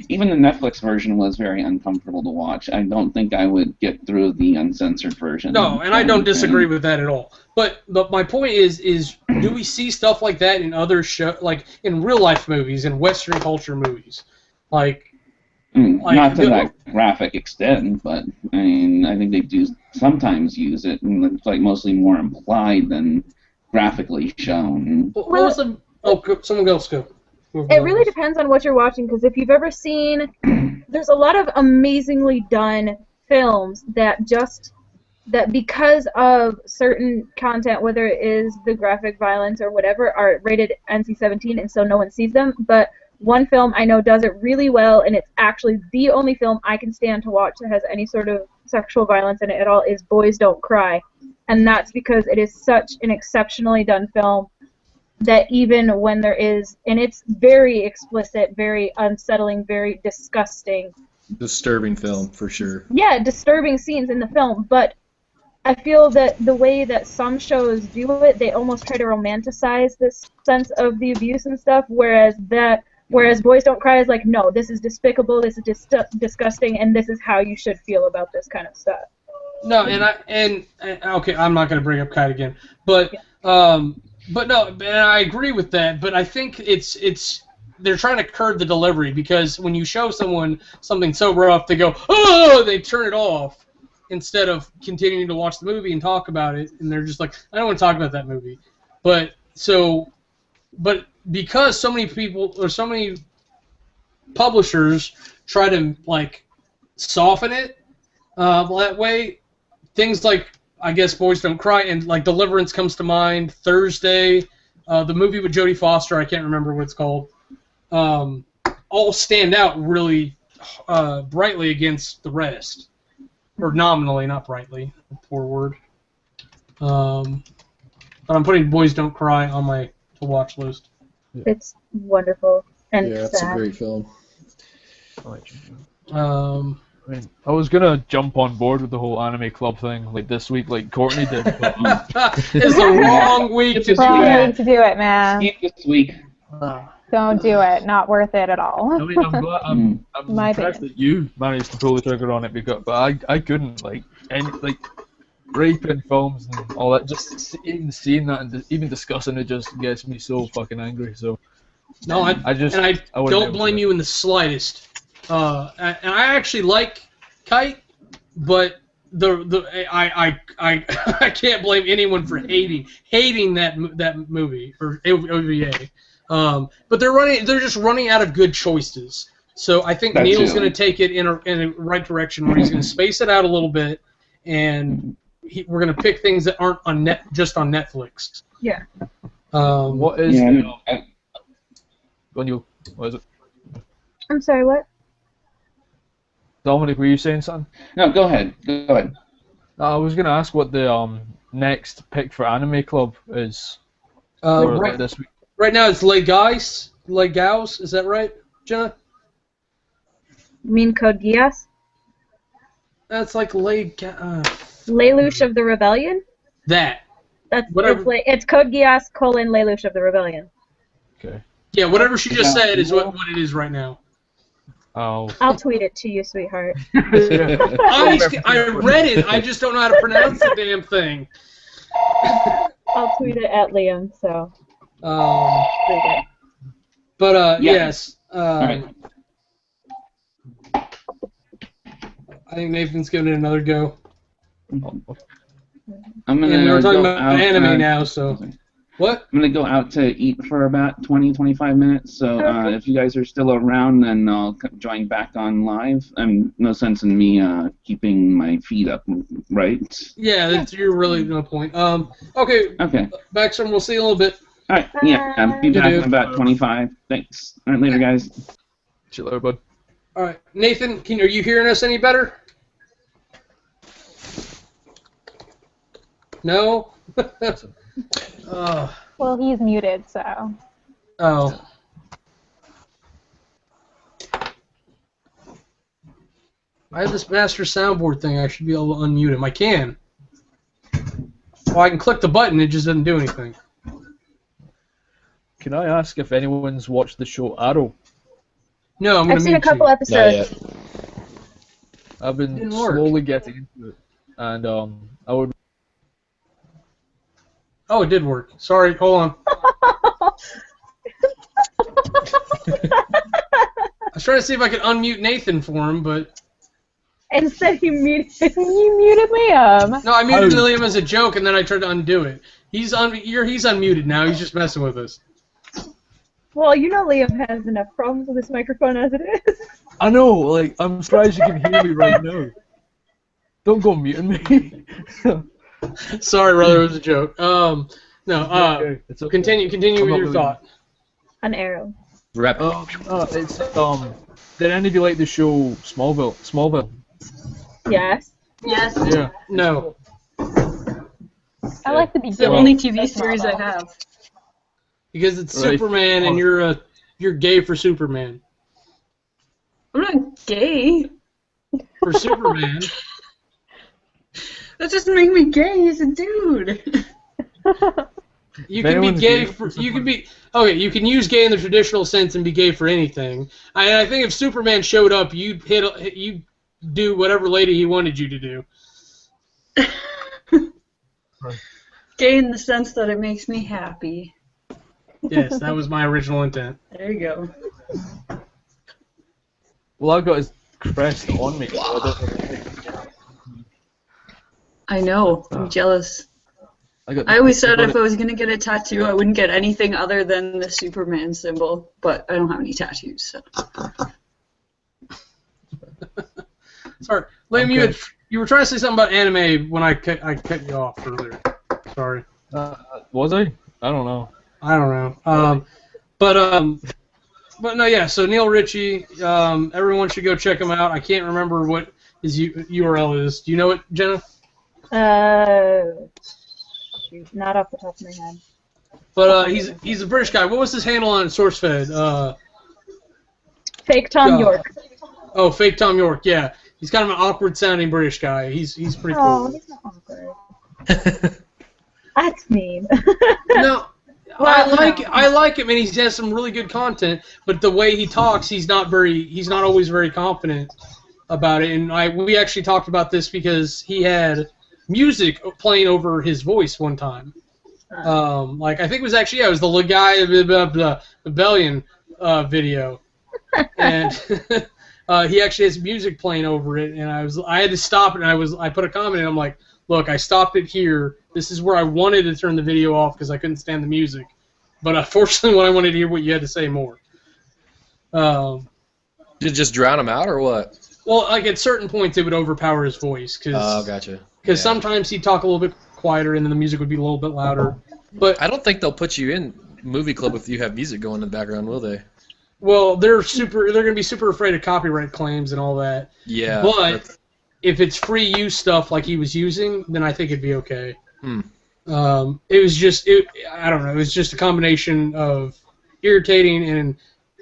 even the Netflix version was very uncomfortable to watch. I don't think I would get through the uncensored version. No, and I don't disagree with that at all. But my point is do we see stuff like that in other like in real life movies, in Western culture movies, like not to that graphic extent, but I mean, I think they do sometimes use it, and it's like mostly more implied than graphically shown. Someone else go. It really depends on what you're watching, because if you've ever seen, there's a lot of amazingly done films that because of certain content, whether it is the graphic violence or whatever, are rated NC-17, and so no one sees them. But one film I know does it really well, and it's actually the only film I can stand to watch that has any sort of sexual violence in it at all, is Boys Don't Cry. And that's because it is such an exceptionally done film that even when there is, and it's very explicit, very unsettling, very disgusting. Disturbing film, for sure. Yeah, disturbing scenes in the film, but I feel that the way that some shows do it, they almost try to romanticize this sense of the abuse and stuff, whereas Boys Don't Cry is like, no, this is despicable, this is disgusting, and this is how you should feel about this kind of stuff. No, okay, I'm not going to bring up Kite again, but no, and I agree with that. But I think they're trying to curb the delivery, because when you show someone something so rough, they go, oh, they turn it off instead of continuing to watch the movie and talk about it, and they're just like, I don't want to talk about that movie. But because so many people or so many publishers try to like soften it that way, things like, I guess, Boys Don't Cry and like Deliverance comes to mind, Thursday, the movie with Jodie Foster, I can't remember what it's called, all stand out really brightly against the rest. Or nominally, not brightly, a poor word. But I'm putting Boys Don't Cry on my to-watch list. It's wonderful. And yeah, it's a great film. I was gonna jump on board with the whole anime club thing, like this week, like Cortnie did. It's the wrong week to do Wrong week to do it, man. This week. Don't do it. Not worth it at all. I mean, I'm impressed that you managed to pull the trigger on it, but I couldn't, like rape in films and all that. Just even seeing that and even discussing it just gets me so fucking angry. So no, I don't blame you in the slightest. and I actually like Kite, but I can't blame anyone for hating that movie or OVA. But they're just running out of good choices. So I think Neil's going to take it in a right direction where he's going to space it out a little bit, and we're going to pick things that aren't just on Netflix. Yeah. What is what is it? I'm sorry, what? Dominic, were you saying something? No, go ahead. Go ahead. I was going to ask what the next pick for Anime Club is this week. Right now it's Legals, is that right, Jenna? You mean Code Geass? That's like Lelouch of the Rebellion? That. It's Code Geass : Lelouch of the Rebellion. Okay. Yeah, whatever she just said is what it is right now. Oh. I'll tweet it to you, sweetheart. I read it. I just don't know how to pronounce the damn thing. I'll tweet it at Liam. So. Read it. But yes. All right. I think Nathan's giving it another go. I'm gonna. And we're talking go about out, anime now, so. What? I'm gonna go out to eat for about 20-25 minutes. So if you guys are still around, then I'll join back on live. No sense in me keeping my feed up, right? Yeah, you're really no point. Okay. Okay. Baxter, we'll see you in a little bit. All right. Yeah. I'll be back in about 25. Thanks. All right. Later, guys. See you later, bud. All right, Nathan. Are you hearing us any better? No. Well, he's muted, so. Oh. I have this master soundboard thing. I should be able to unmute him. I can. Well, I can click the button. It just doesn't do anything. Can I ask if anyone's watched the show Arrow? No, I'm going I've to seen a couple episodes. I've been slowly getting into it, and I would. Oh, it did work. Sorry, hold on. I was trying to see if I could unmute Nathan for him, but... Instead, you muted Liam. No, I muted Liam as a joke, and then I tried to undo it. He's unmuted now. He's just messing with us. Well, you know Liam has enough problems with his microphone as it is. I know, like, I'm surprised you can hear me right now. Don't go muting me. Sorry, brother, it was a joke. It's okay. Continue with your thought. An Arrow. Did any of you like the show Smallville? Yes. Yes. Yeah. No. I like the beginning. It's the only TV series I have. Because it's Superman, and you're gay for Superman. I'm not gay. For Superman. That doesn't make me gay. He's a dude. You can be gay for. You can be okay. You can use gay in the traditional sense and be gay for anything. I think if Superman showed up, you'd do whatever lady he wanted you to do. Gay in the sense that it makes me happy. Yes, that was my original intent. There you go. Well, I've got his crest on me. I know. I'm jealous. I always said if I was going to get a tattoo, I wouldn't get anything other than the Superman symbol, but I don't have any tattoos, so. Sorry. Liam, you were trying to say something about anime when I cut you off earlier. Sorry. Was I? I don't know. I don't know. But no, yeah, so Neil Ritchie, everyone should go check him out. I can't remember what his URL is. Do you know it, Jenna? Shoot, not off the top of my head. But he's a British guy. What was his handle on SourceFed? Fake Tom York. Oh, Fake Tom York. Yeah, he's kind of an awkward-sounding British guy. He's pretty cool. Oh, he's not awkward. That's mean. No, I like him, and he has some really good content. But the way he talks, he's not always very confident about it. And we actually talked about this because he had music playing over his voice one time. Like I think it was actually it was the guy the Rebellion video, and he actually has music playing over it, and I had to stop it, and I put a comment, and I'm like, look, I stopped it here. This is where I wanted to turn the video off because I couldn't stand the music, but unfortunately, when I wanted to hear what you had to say more. Did it just drown him out or what? Well, like at certain points, it would overpower his voice. Oh, gotcha. Because sometimes he'd talk a little bit quieter, and then the music would be a little bit louder. But I don't think they'll put you in Movie Club if you have music going in the background, will they? Well, they're going to be super afraid of copyright claims and all that. Yeah. But if it's free use stuff like he was using, then I think it'd be okay. It was just, I don't know, it was just a combination of irritating and,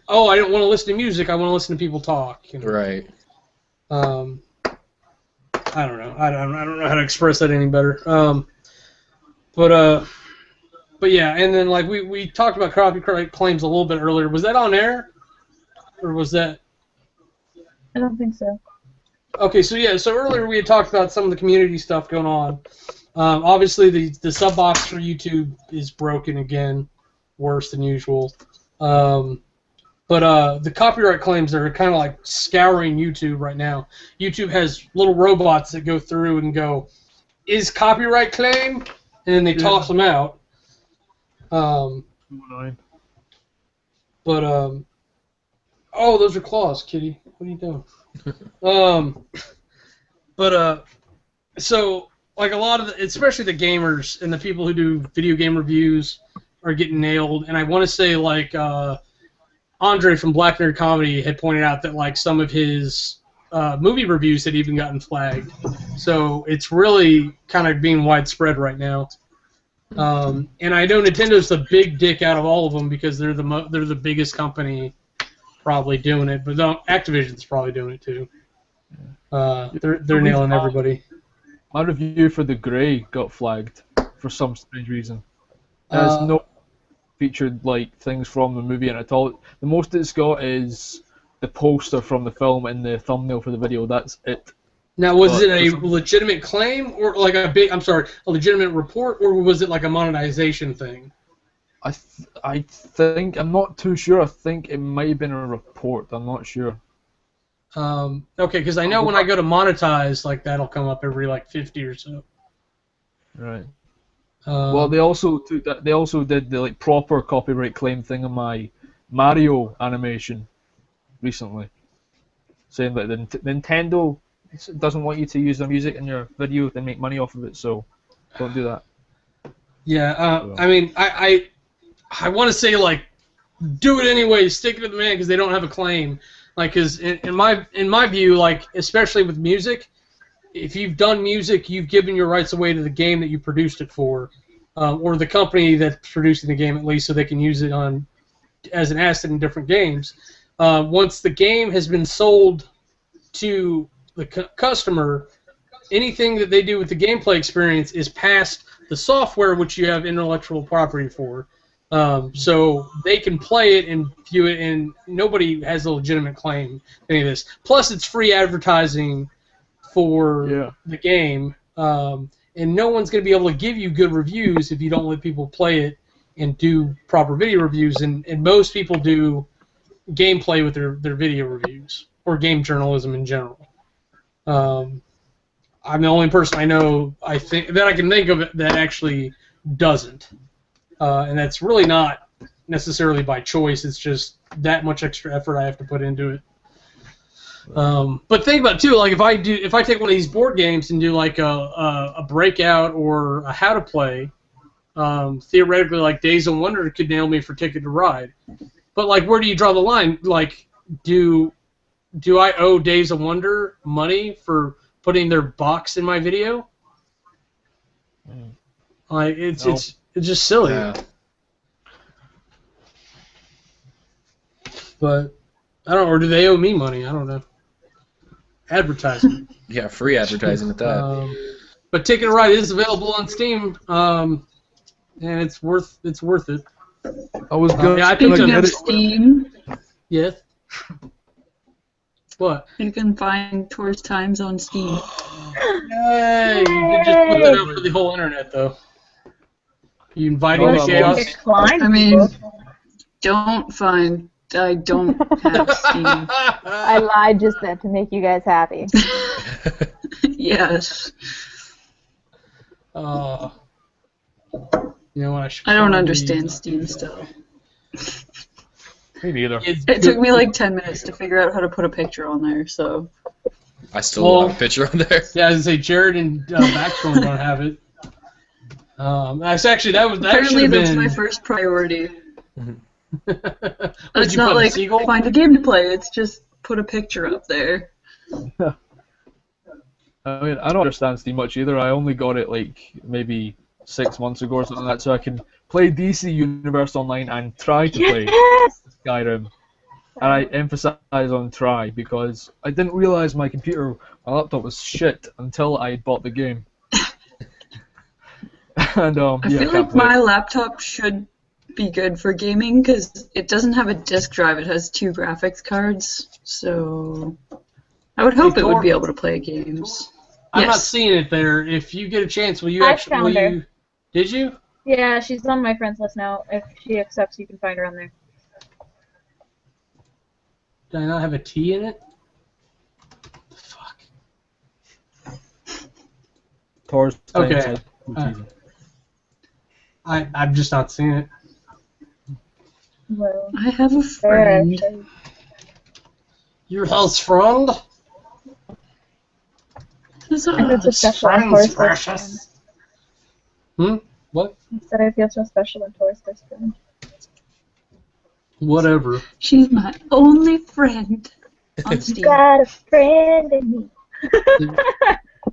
oh, I don't want to listen to music, I want to listen to people talk. You know? Right. I don't know. I don't know how to express that any better. But yeah, and then like we talked about copyright claims a little bit earlier. Was that on air, or was that? I don't think so. Okay, so yeah, so earlier we had talked about some of the community stuff going on. Obviously, the sub box for YouTube is broken again, worse than usual. But the copyright claims are kind of like scouring YouTube right now. YouTube has little robots that go through and go, is copyright claim? And then they toss them out. Oh, those are claws, kitty. What are you doing? So like a lot of especially the gamers and the people who do video game reviews are getting nailed. And I want to say like Andre from Black Nerd Comedy had pointed out that like some of his movie reviews had even gotten flagged. So it's really kind of being widespread right now. And I know Nintendo's the big dick out of all of them because they're the biggest company probably doing it, but Activision's probably doing it too. They're nailing everybody. My review for The Grey got flagged for some strange reason. It's not featured like things from the movie in it at all. The most it's got is the poster from the film and the thumbnail for the video. That's it. Now, was it a legitimate claim or like a legitimate report, or was it like a monetization thing? I think, I'm not too sure. I think it might have been a report. I'm not sure. Okay, because I know when I go to monetize, like that'll come up every like 50 or so. Right. Well, they also took that. They also did the like proper copyright claim thing on my Mario animation recently, saying that the Nintendo doesn't want you to use their music in your video and make money off of it, so don't do that. Yeah, I mean, I want to say like, do it anyway, stick it to the man because they don't have a claim. Like, cause in my view, like especially with music, if you've done music, you've given your rights away to the game that you produced it for, or the company that's producing the game at least, so they can use it on as an asset in different games. Once the game has been sold to the customer, anything that they do with the gameplay experience is past the software which you have intellectual property for. So they can play it and view it, and nobody has a legitimate claim to any of this. Plus, it's free advertising for the game, and no one's going to be able to give you good reviews if you don't let people play it and do proper video reviews. And most people do gameplay with their video reviews, or game journalism in general. I'm the only person I know I can think of that actually doesn't, and that's really not necessarily by choice. It's just that much extra effort I have to put into it. But think about it too. Like if I take one of these board games and do like a breakout or a how to play, theoretically like Days of Wonder could nail me for Ticket to Ride. But like, where do you draw the line? Like, do I owe Days of Wonder money for putting their box in my video? Like it's just silly. Yeah. But I don't know, or do they owe me money? I don't know. Advertising. Yeah, free advertising at that. But Ticket to Ride is available on Steam, and it's worth it. I was good. Yeah, I think Speaking of Steam. Yes. What? You can find Tourist Times on Steam. Yay! You can just put that out for the whole internet, though. You inviting the chaos? I mean, don't find I don't have Steam. I lied just then to make you guys happy. Yes. You know what? I don't understand Steam still. Me neither. It took me like 10 minutes to figure out how to put a picture on there, so. I still don't have a picture on there. Yeah, I was gonna say Jerud and Backstone don't have it. Actually, that Apparently should have that's been my first priority. It's It's not like find a game to play, it's just put a picture up there. I mean, I don't understand Steam much either. I only got it like maybe 6 months ago or something like that, so I can play DC Universe Online and try to play Skyrim. And I emphasize on try because I didn't realize my laptop was shit until I bought the game. And I feel like my laptop should be good for gaming because it doesn't have a disk drive, it has 2 graphics cards, so I would hope it would be able to play games. I'm not seeing it there. If you get a chance, will you found her. Did you? Yeah, she's on my friends list now. If she accepts, you can find her on there. Did I not have a T in it? Fuck. Tor's okay. I'm just not seeing it. Well, I have a friend. Your house friend? Who's I feel so special on Tor's first friend. What? I said I feel so special on Tor's first friend. Whatever. She's my only friend on Steam. Got a friend in me.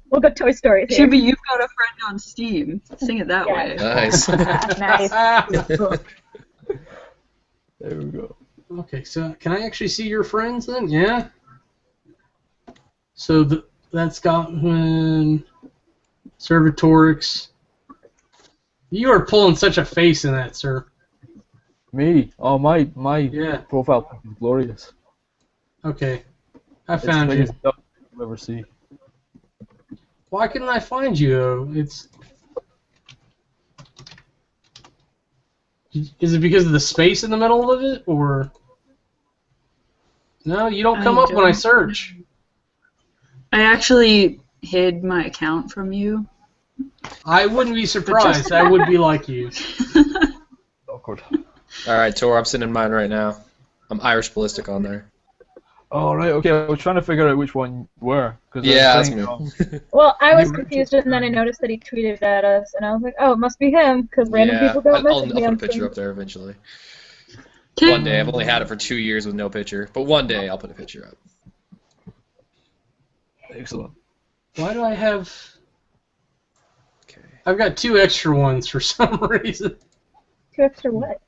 We'll go Toy Story. Should be You've Got a Friend on Steam. Sing it that way. Nice. Nice. There we go. Okay, so can I actually see your friends then? Yeah. So that's Gottman, Servatorix. You are pulling such a face in that, sir. Me? Oh, my profile pic is glorious. Okay, I found you. It's the stuff you'll ever see. Why couldn't I find you, though? Is it because of the space in the middle of it, or... No, you don't come up when I search. I actually hid my account from you. I wouldn't be surprised. I would be like you. Awkward. Alright, Tor, I'm sending mine right now. I'm Irish Ballistic on there. Oh, right, okay. I was trying to figure out which one were. Yeah, that's me. Well, I was confused, and then I noticed that he tweeted at us, and I was like, oh, it must be him, because random people don't message me. I'll put a picture up there eventually. One day. I've only had it for 2 years with no picture, but one day I'll put a picture up. Excellent. Why do I have... Okay. I've got 2 extra ones for some reason. 2 extra what?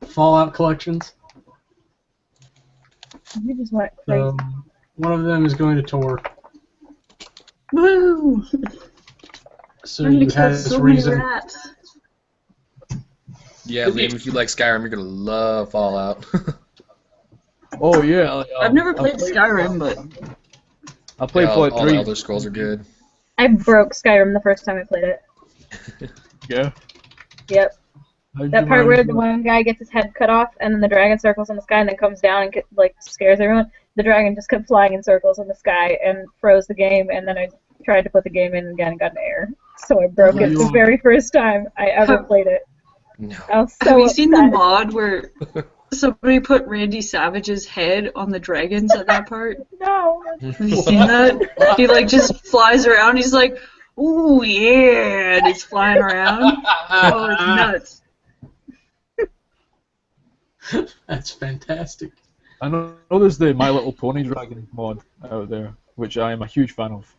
Fallout collections. You just went crazy. One of them is going to Tor. Woo! So you had this reason. Yeah, Liam, if you like Skyrim, you're gonna love Fallout. Oh yeah. I've never played Skyrim, but I played Fallout 3. All the Elder Scrolls are good. I broke Skyrim the first time I played it. Yeah. Yep. That part where the one guy gets his head cut off, and then the dragon circles in the sky, and then comes down and scares everyone. The dragon just kept flying in circles in the sky and froze the game, and then I tried to put the game in again and got an error. So I broke it the very first time I ever played it. No. I was so Have you upset. seen the mod where somebody put Randy Savage's head on the dragons at that part? No. Have you seen that? He just flies around. He's like, "Ooh yeah," and he's flying around. Oh, it's nuts. That's fantastic. I know there's the My Little Pony Dragon mod out there, which I am a huge fan of.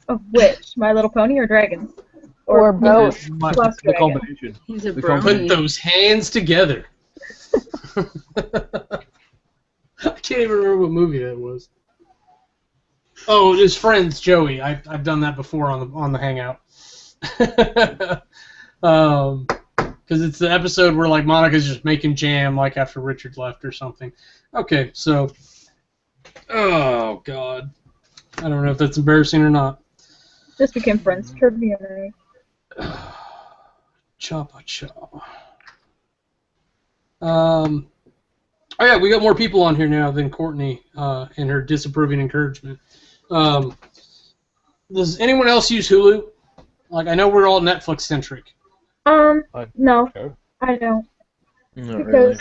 Of which? My Little Pony or Dragons? Or both. The combination. He's a Put those hands together. I can't even remember what movie that was. Oh, his friends, Joey. I've done that before on the Hangout. Because it's the episode where Monica's just making jam after Richard left or something. Okay, so oh god, I don't know if that's embarrassing or not. Just became friends trivia night. Choppa chop. Oh yeah, we got more people on here now than Cortnie and her disapproving encouragement. Does anyone else use Hulu? Like, I know we're all Netflix centric. No, I don't. Not Because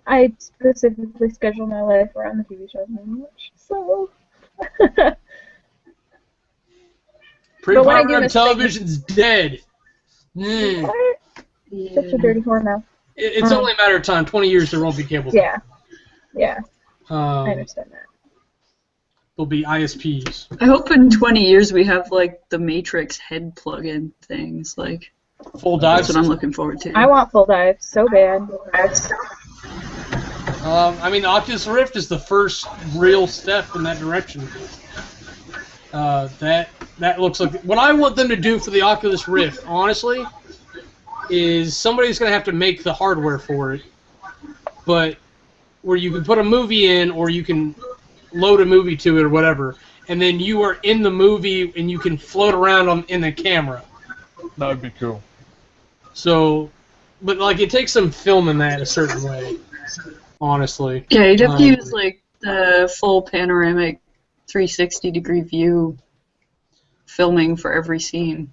really. I specifically schedule my life around the TV shows I watch, so. Pre-programmed television's dead. What? Such a dirty whore mouth. It's only a matter of time. 20 years, there won't be cable. Yeah. I understand that. There'll be ISPs. I hope in 20 years we have like the Matrix head plug-in things. Like full dive. That's what I'm looking forward to. I want full dive so bad. I mean, the Oculus Rift is the first real step in that direction. That looks like what I want them to do for the Oculus Rift. Honestly, is somebody's going to have to make the hardware for it, but where you can put a movie in, or you can load a movie to it, or whatever, and then you are in the movie and you can float around in the camera. That would be cool. So, but like it takes some filming that a certain way. Honestly. Yeah, you'd have to use like the full panoramic 360-degree view filming for every scene.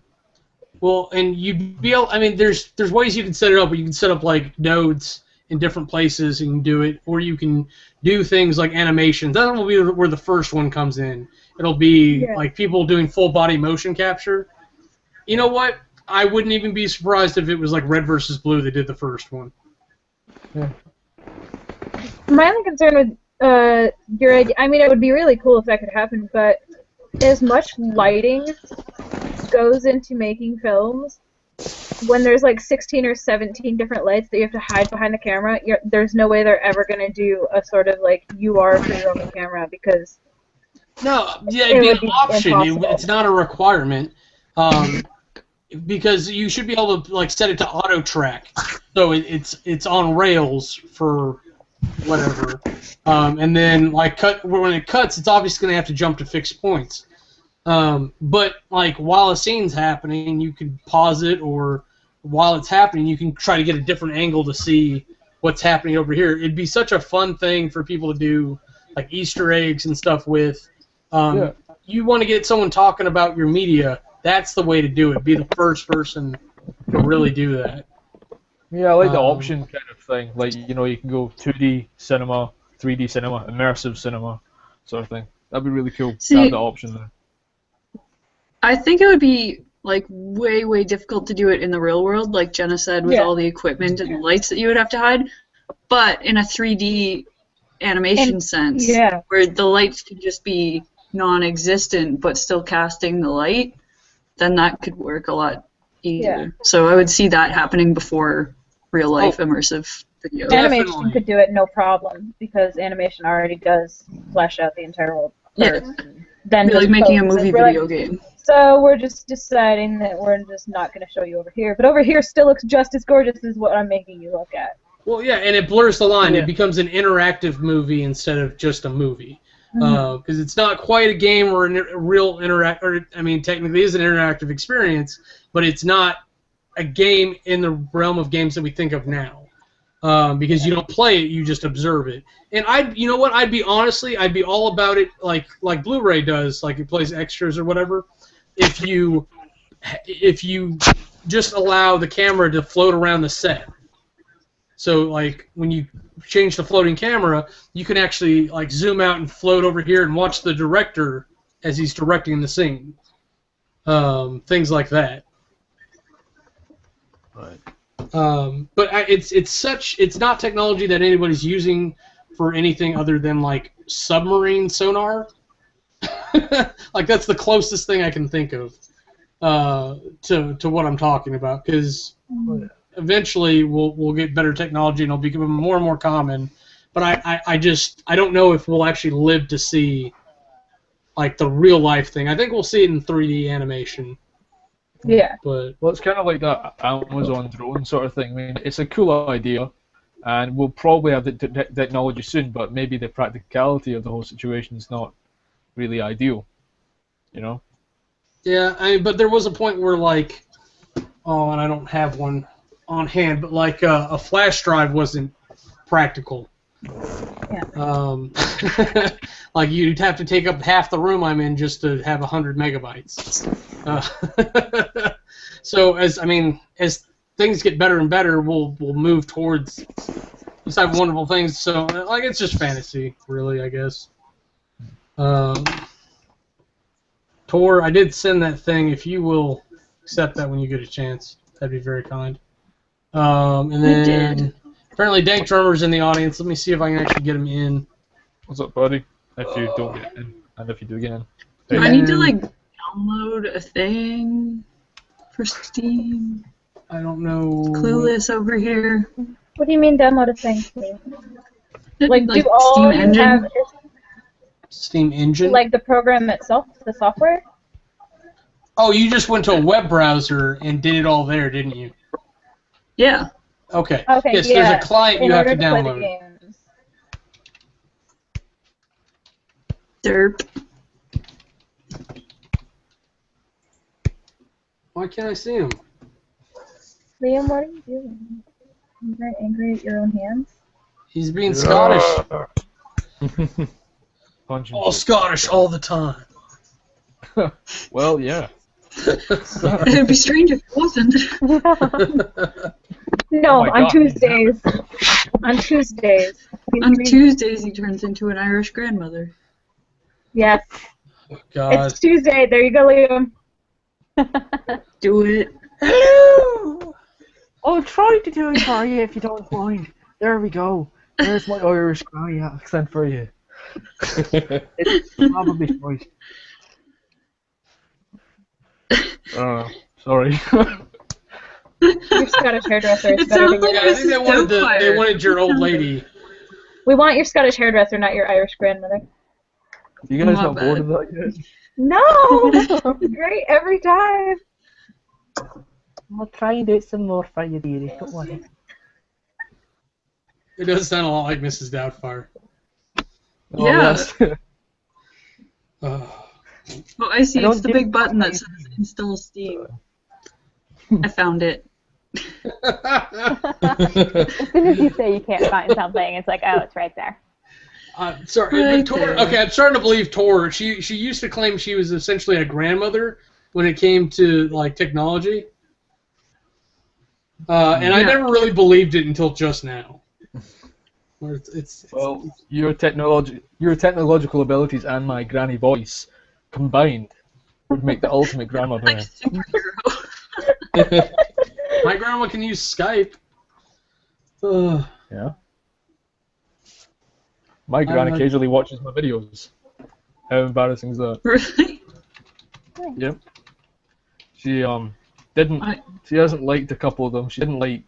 Well, and you'd be able, I mean, there's ways you can set it up, where you can set up like nodes in different places and do it, or you can do things like animations. That will be where the first one comes in. It'll be like people doing full body motion capture. You know what? I wouldn't even be surprised if it was like Red versus Blue that did the first one. Yeah. My only concern with your idea, I mean, it would be really cool if that could happen, but as much lighting goes into making films, when there's like 16 or 17 different lights that you have to hide behind the camera, there's no way they're ever going to do a sort of like you are for your own camera, because it'd be an option. It's not a requirement, because you should be able to like set it to auto track, so it's on rails for whatever, and then like when it cuts, it's obviously going to have to jump to fixed points. But like while a scene's happening, you can pause it, or while it's happening, you can try to get a different angle to see what's happening over here. It'd be such a fun thing for people to do, like Easter eggs and stuff with. You want to get someone talking about your media, that's the way to do it. Be the first person to really do that. Yeah, I like the option kind of thing. Like, you know, you can go 2D cinema, 3D cinema, immersive cinema, sort of thing. That'd be really cool to have the option there. I think it would be like way difficult to do it in the real world, like Jena said, with all the equipment and lights that you would have to hide. But in a 3D animation sense, where the lights could just be non-existent but still casting the light, then that could work a lot easier. So I would see that happening before real life immersive video. Animation could do it no problem, because animation already does flesh out the entire world first. Then like making a movie video game. So we're just deciding that we're just not going to show you over here, but over here still looks just as gorgeous as what I'm making you look at. Well, yeah, and it blurs the line. It becomes an interactive movie instead of just a movie, because it's not quite a game or a real I mean, technically it is an interactive experience, but it's not a game in the realm of games that we think of now. Because you don't play it, you just observe it. And you know what? I'd be all about it, like Blu-ray does, like it plays extras or whatever. If you just allow the camera to float around the set. So like when you change the floating camera, you can actually like zoom out and float over here and watch the director as he's directing the scene. Things like that. Right. But it's not technology that anybody's using for anything other than like submarine sonar. Like that's the closest thing I can think of to what I'm talking about, because eventually we'll get better technology and it'll become more and more common. But I don't know if we'll actually live to see like the real life thing. I think we'll see it in 3D animation. Yeah. But it's kind of like that Amazon drone sort of thing. I mean, it's a cool idea, and we'll probably have the technology soon, but maybe the practicality of the whole situation is not really ideal, you know? Yeah, but there was a point where, like, and I don't have one on hand, but like a flash drive wasn't practical. Yeah. Like you'd have to take up half the room I'm in just to have 100 megabytes. So as things get better and better, we'll move towards these type of wonderful things. So like it's just fantasy, really, I guess. Tor, I did send that thing. If you will accept that when you get a chance, that'd be very kind. And then apparently Dank Drummer's in the audience. Let me see if I can actually get him in. What's up, buddy? If you don't get in, and if you do get in. Do I need to like download a thing for Steam? I don't know. Clueless over here. What do you mean download a thing? Like do all Steam you Engine? have Steam Engine? like the program itself, the software? Oh, you just went to a web browser and did it all there, didn't you? Yeah. Okay. Okay, Yes, yeah. there's a client In you have order to play the download. games. Derp. Why can't I see him? Liam, what are you doing? You're very angry at your own hands? He's being Scottish. Punching All Scottish all the time. Well, yeah. It'd be strange if it wasn't. No, my on God. Tuesdays. On Tuesdays. On Tuesdays, he turns into an Irish grandmother. Yes. Oh, God. It's Tuesday. There you go, Liam. Do it. Hello! I'll try to do it for you if you don't mind. There we go. There's my Irish guy accent for you. It's probably right. Sorry. Your Scottish hairdresser is It better sounds than like Yeah, I yours. think they wanted your old lady. We want your Scottish hairdresser, not your Irish grandmother. You guys My not bored bad. of that yet? No! It's great every time. I'll try and do it some more for you, dearie. Don't worry. It does sound a lot like Mrs. Doubtfire. Oh, Yeah. yes. Oh. Oh, I see. I don't It's the do- big button that says install Steam. I found it. As soon as you say you can't find something, it's like, oh, it's right there. Sorry, Right Tor, there. okay, I'm starting to believe Tor. She used to claim she was essentially a grandmother when it came to like technology, and I Yeah. never really believed it until just now. Where it's Well, your technological abilities and my granny voice combined would make the ultimate grandma Like bear. superhero. my grandma can use Skype. Ugh. Yeah. My gran occasionally watches my videos. How embarrassing is that? Really? Yep. She she hasn't liked a couple of them. She didn't like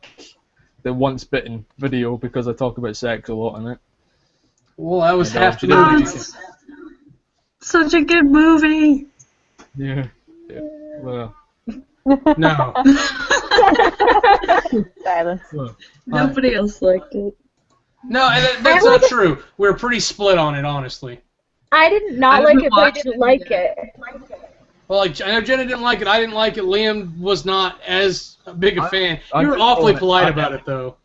the Once Bitten video because I talk about sex a lot in it. Well, that was And, half she the didn't movie. like it. Such a good movie. Yeah. Well, No. Silence. Nobody else liked it. No, and that's not true. We're pretty split on it, honestly. I did not I like haven't it, but I watched didn't it like yet. it. Well, like I know Jenna didn't like it. I didn't like it. Liam was not as big a fan. You were I'm awfully just polite calling it- about it, though.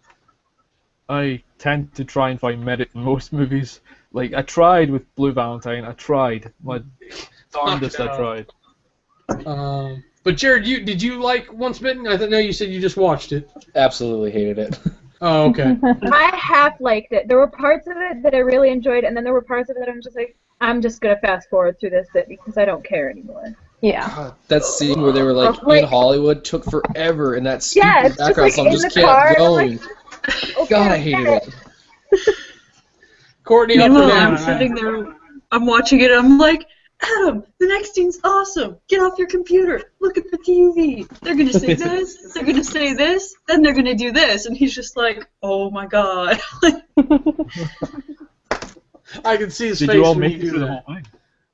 I tend to try and find merit in most movies. Like, I tried with Blue Valentine. I tried. My darndest I tried. But Jerud, did you like Once Bitten? I know you said you just watched it. Absolutely hated it. Oh, okay. I half liked it. There were parts of it that I really enjoyed, and then there were parts of it that I'm just like, I'm just gonna fast forward through this bit because I don't care anymore. Yeah. That scene where they were like in Hollywood took forever, and that stupid Yeah, it's just, background like, song in just the kept car, and I'm going. Okay, God, I I hated get it. Courtney, up or Meanwhile, down? I'm sitting there, I'm watching it, I'm like, Adam, the next scene's awesome. Get off your computer. Look at the TV. They're going to say this, they're going to say this, then they're going to do this. And he's just like, oh my god. I can see his Did face you all when make you it do through the that.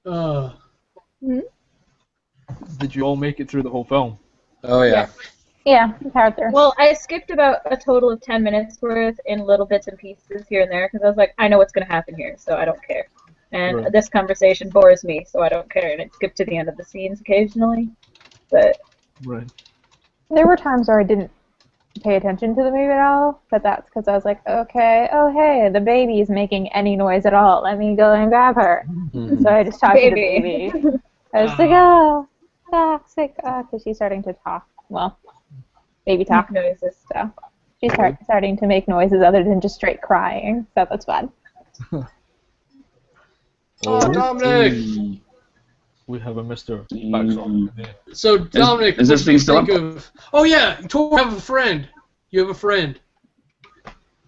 whole thing? Did you all make it through the whole film? Oh yeah. Yeah, it's hard there. Well, I skipped about a total of 10 minutes worth in little bits and pieces here and there because I was like, I know what's going to happen here, so I don't care. And Right. this conversation bores me, so I don't care. And it skipped to the end of the scenes occasionally. But Right. There were times where I didn't pay attention to the movie at all, but that's because I was like, okay, oh hey, the baby's making any noise at all. Let me go and grab her. Mhm. So I just talked to the baby. I was like, oh, toxic, because she's starting to talk. Well, baby talk noises, so she's starting to make noises other than just straight crying, so that's fun. Oh, Dominic! We have a Mr. Backstrom. So, Dominic, is this thing still up? Oh, yeah, you have a friend. You have a friend.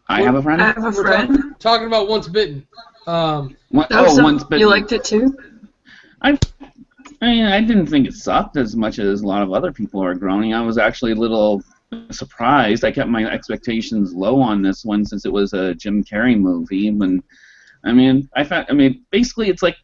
I have a friend? I have a friend. Talking about Once Bitten. Once Bitten. You liked it too? I mean, I didn't think it sucked as much as a lot of other people are groaning. I was actually a little surprised. I kept my expectations low on this one since it was a Jim Carrey movie. Basically, it's like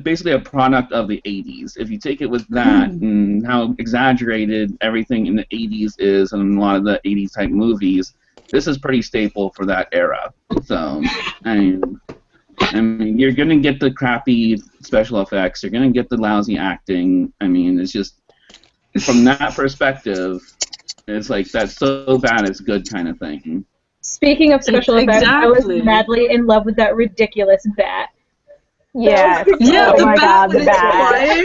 basically a product of the 80s. If you take it with that and how exaggerated everything in the 80s is and a lot of the 80s type movies, this is pretty staple for that era. So, I mean, you're going to get the crappy special effects. You're going to get the lousy acting. I mean, it's just, from that perspective, it's like that's so bad it's good kind of thing. Speaking of special effects, I was madly in love with that ridiculous bat. Yeah. Yeah, oh the my bat god, the bat.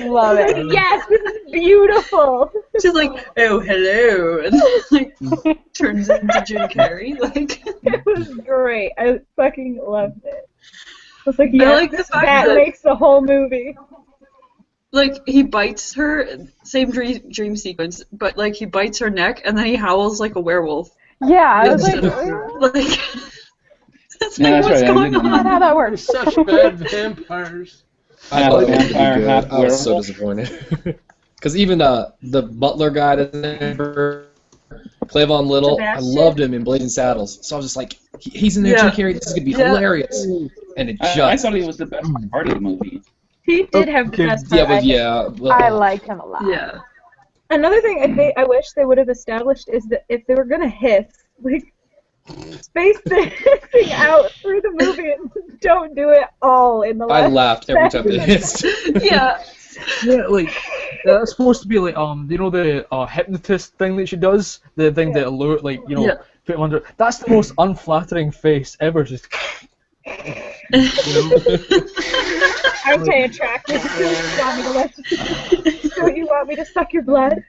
Love it. Yes, this is beautiful. She's like, oh, hello, and like turns into Jim Carrey. Like, it was great. I fucking loved it. I was like, yeah, I like this the fact bat that, makes the whole movie. like, he bites her, same dream sequence, but like he bites her neck and then he howls like a werewolf. Yeah, I was like that's Yeah, like, that's what's right, going on? how that works. Such bad vampires. I thought it was pretty Vampire, good. half I was so werewolf. disappointed. Because even the butler guy doesn't Clavon Little, I loved him in Blazing Saddles. So I was just like, he's in there, Jim Carrey, this is going to be hilarious. And it just... I thought he was the best part of the movie. He did have the best part. I liked him a lot. Yeah. Another thing I wish they would have established is that if they were gonna hiss, like, space the hissing out through the movie and don't do it all in the last I laughed every time they hissed. Yeah. Yeah, like that's supposed to be like you know the hypnotist thing that she does, the thing that allure, like put him under. That's the most unflattering face ever. Just okay, attractive. Don't you want me to suck your blood?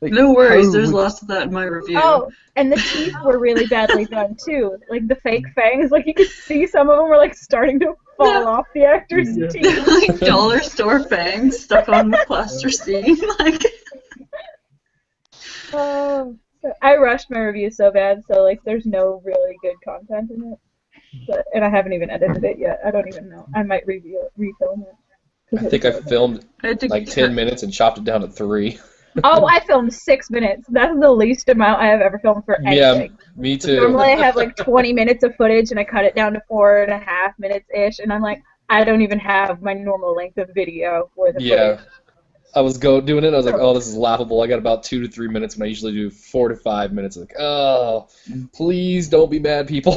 like, No worries, there's lots of that in my review. Oh, and the teeth were really badly done too. Like the fake fangs, like you could see some of them were like starting to fall off the actor's teeth. Like dollar store fangs stuck on the plasticine. Like. I rushed my review so bad, so like there's no really good content in it. And I haven't even edited it yet. I don't even know. I might refilm it. I think I filmed like 10 minutes and chopped it down to 3. Oh, I filmed 6 minutes. That's the least amount I have ever filmed for anything. Yeah, me too. Normally I have like 20 minutes of footage and I cut it down to 4.5 minutes-ish, and I'm like, I don't even have my normal length of video for the footage. I was doing it, I was like, oh, this is laughable. I got about 2 to 3 minutes when I usually do 4 to 5 minutes. Like, oh, please don't be mad, people.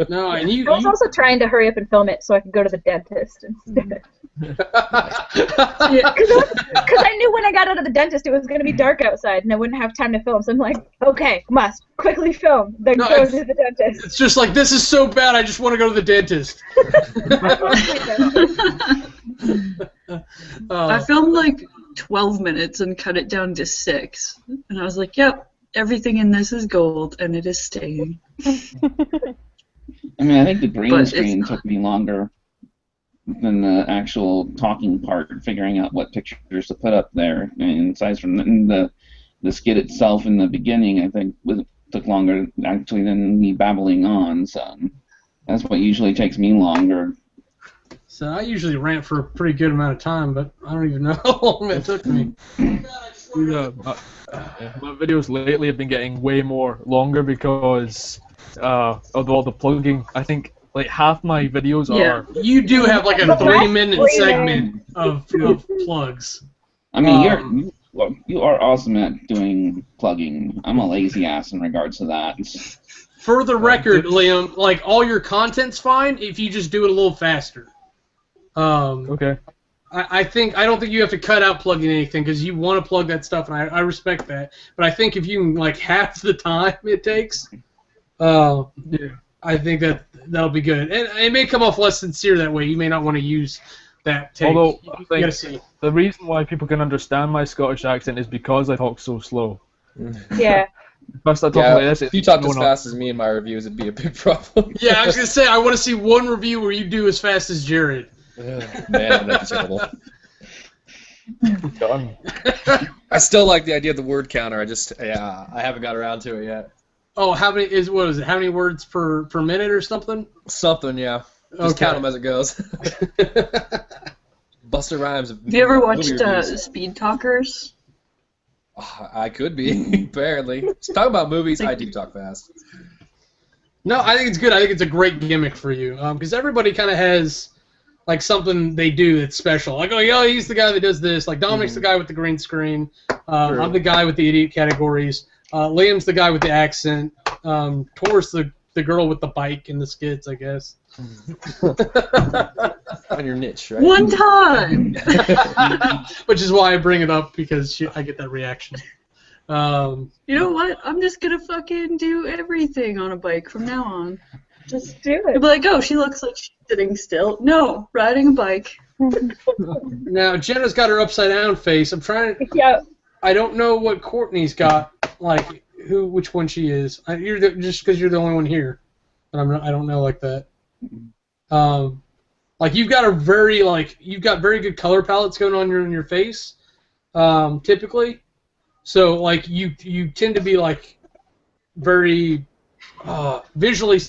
No, and I was also trying to hurry up and film it so I could go to the dentist instead. Because I knew when I got out of the dentist it was going to be dark outside and I wouldn't have time to film. So I'm like, okay, must quickly film, then go to the dentist. It's just like, this is so bad, I just want to go to the dentist. I filmed like 12 minutes and cut it down to 6. And I was like, yep, everything in this is gold and it is staying. I mean, I think the green screen took me longer than the actual talking part, figuring out what pictures to put up there. And aside from the skit itself in the beginning, I think took longer actually than me babbling on. So that's what usually takes me longer. So I usually rant for a pretty good amount of time, but I don't even know how long it took me. My videos lately have been getting way more longer because of all the plugging. I think like half my videos are. You do have like a 3-minute segment of plugs. I mean, you are awesome at doing plugging. I'm a lazy ass in regards to that. For the record, Liam, like all your content's fine if you just do it a little faster. Okay. I don't think you have to cut out plugging anything because you want to plug that stuff, and I respect that. But I think if you can like half the time it takes, I think that'll be good. And it may come off less sincere that way. You may not want to use that take. Although I think the reason why people can understand my Scottish accent is because I talk so slow. Yeah. If I talk like this, if you talked as fast as me in my reviews, it'd be a big problem. Yeah, I was gonna say I want to see one review where you do as fast as Jerud. Man, that'd be terrible. Done. I still like the idea of the word counter. I haven't got around to it yet. Oh, how many how many words per minute or something? Something, yeah. Just count them as it goes. Buster Rhymes. Have you ever watched Speed Talkers? I could be, apparently. Talk about movies, I do talk fast. No, I think it's good. I think it's a great gimmick for you because everybody kind of has like something they do that's special. Like, oh, yeah, he's the guy that does this. Like, Dominic's the guy with the green screen. I'm the guy with the idiot categories. Liam's the guy with the accent. Tor's the girl with the bike in the skits, I guess. On your niche, right? One time! Which is why I bring it up, because I get that reaction. You know what? I'm just gonna fucking do everything on a bike from now on. Just do it. You'll be like, oh, she looks like she's sitting still. No, riding a bike. Now, Jenna's got her upside down face. I'm trying to... Yeah. I don't know what Cortnie's got, like, which one she is. Just because you're the only one here. But I don't know like that. Like, you've got very good color palettes going on in your face, typically. So, like, you tend to be, like, very visually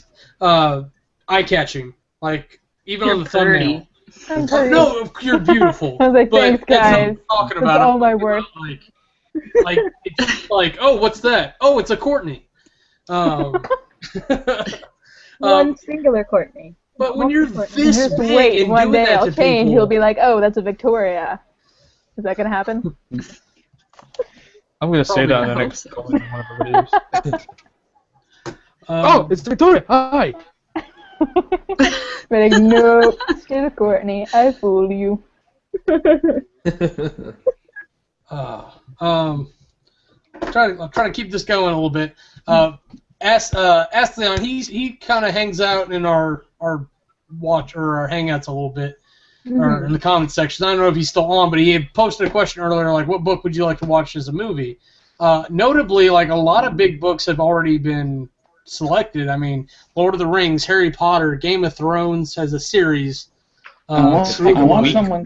eye-catching. Like, even on the thumbnail. No, you're beautiful. I was like, but thanks, guys. Talking That's about all my work. Like, it's like, oh, what's that? Oh, it's a Cortnie. One singular Cortnie. But when you're this Just big wait, and one doing day that I'll to change. people, You'll be like, oh, that's a Victoria. Is that gonna happen? I'm gonna say that in the I next hope comment on one of the videos. oh, it's Victoria. Hi. But like, no, still Courtney. I fool you. I'm trying to keep this going a little bit. Ask Leon. He kind of hangs out in our watch or our hangouts a little bit, or in the comments section. I don't know if he's still on, but he had posted a question earlier, like, what book would you like to watch as a movie? Notably, like, a lot of big books have already been selected. I mean, Lord of the Rings, Harry Potter, Game of Thrones has a series. I want someone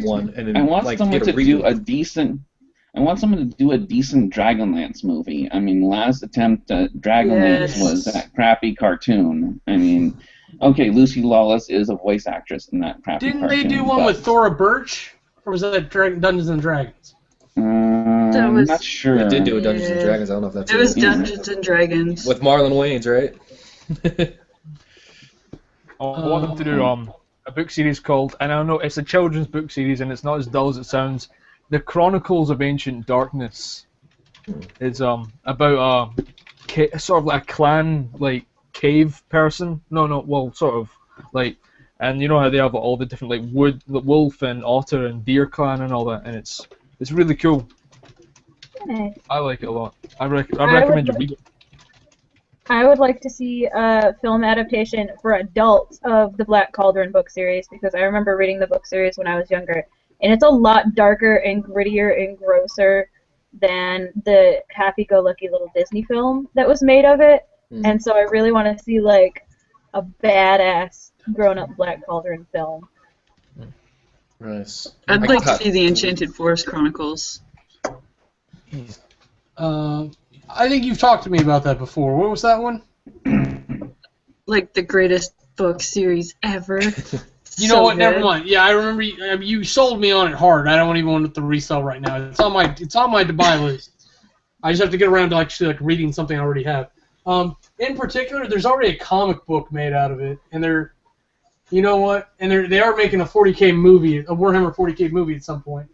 to do a decent Dragonlance movie. I mean, last attempt at Dragonlance was that crappy cartoon. I mean, okay, Lucy Lawless is a voice actress in that crappy Didn't cartoon. they do one with Thora Birch? Or was that Dungeons and Dragons? I'm not sure. They did do a Dungeons and Dragons. I don't know if that's It was Dungeons and Dragons. with Marlon Wayans, right? I want them to do a book series called, and I know it's a children's book series, and it's not as dull as it sounds. The Chronicles of Ancient Darkness. It's about sort of like a clan, like cave person. Well, sort of like, and you know how they have all the different like wolf and otter and deer clan and all that, and it's really cool. Nice. I like it a lot. I recommend you read it. I would like to see a film adaptation for adults of the Black Cauldron book series, because I remember reading the book series when I was younger, and it's a lot darker and grittier and grosser than the happy-go-lucky little Disney film that was made of it. And so I really want to see like a badass grown-up Black Cauldron film. Nice. I'd like to see the Enchanted Forest Chronicles. I think you've talked to me about that before. What was that one? Like the greatest book series ever. You know what? Never mind. Yeah, I remember you sold me on it hard. I don't even want it to resell right now. It's on my to buy list. I just have to get around to actually like reading something I already have. In particular, there's already a comic book made out of it, and you know what? And they are making a 40K movie, a Warhammer 40K movie at some point.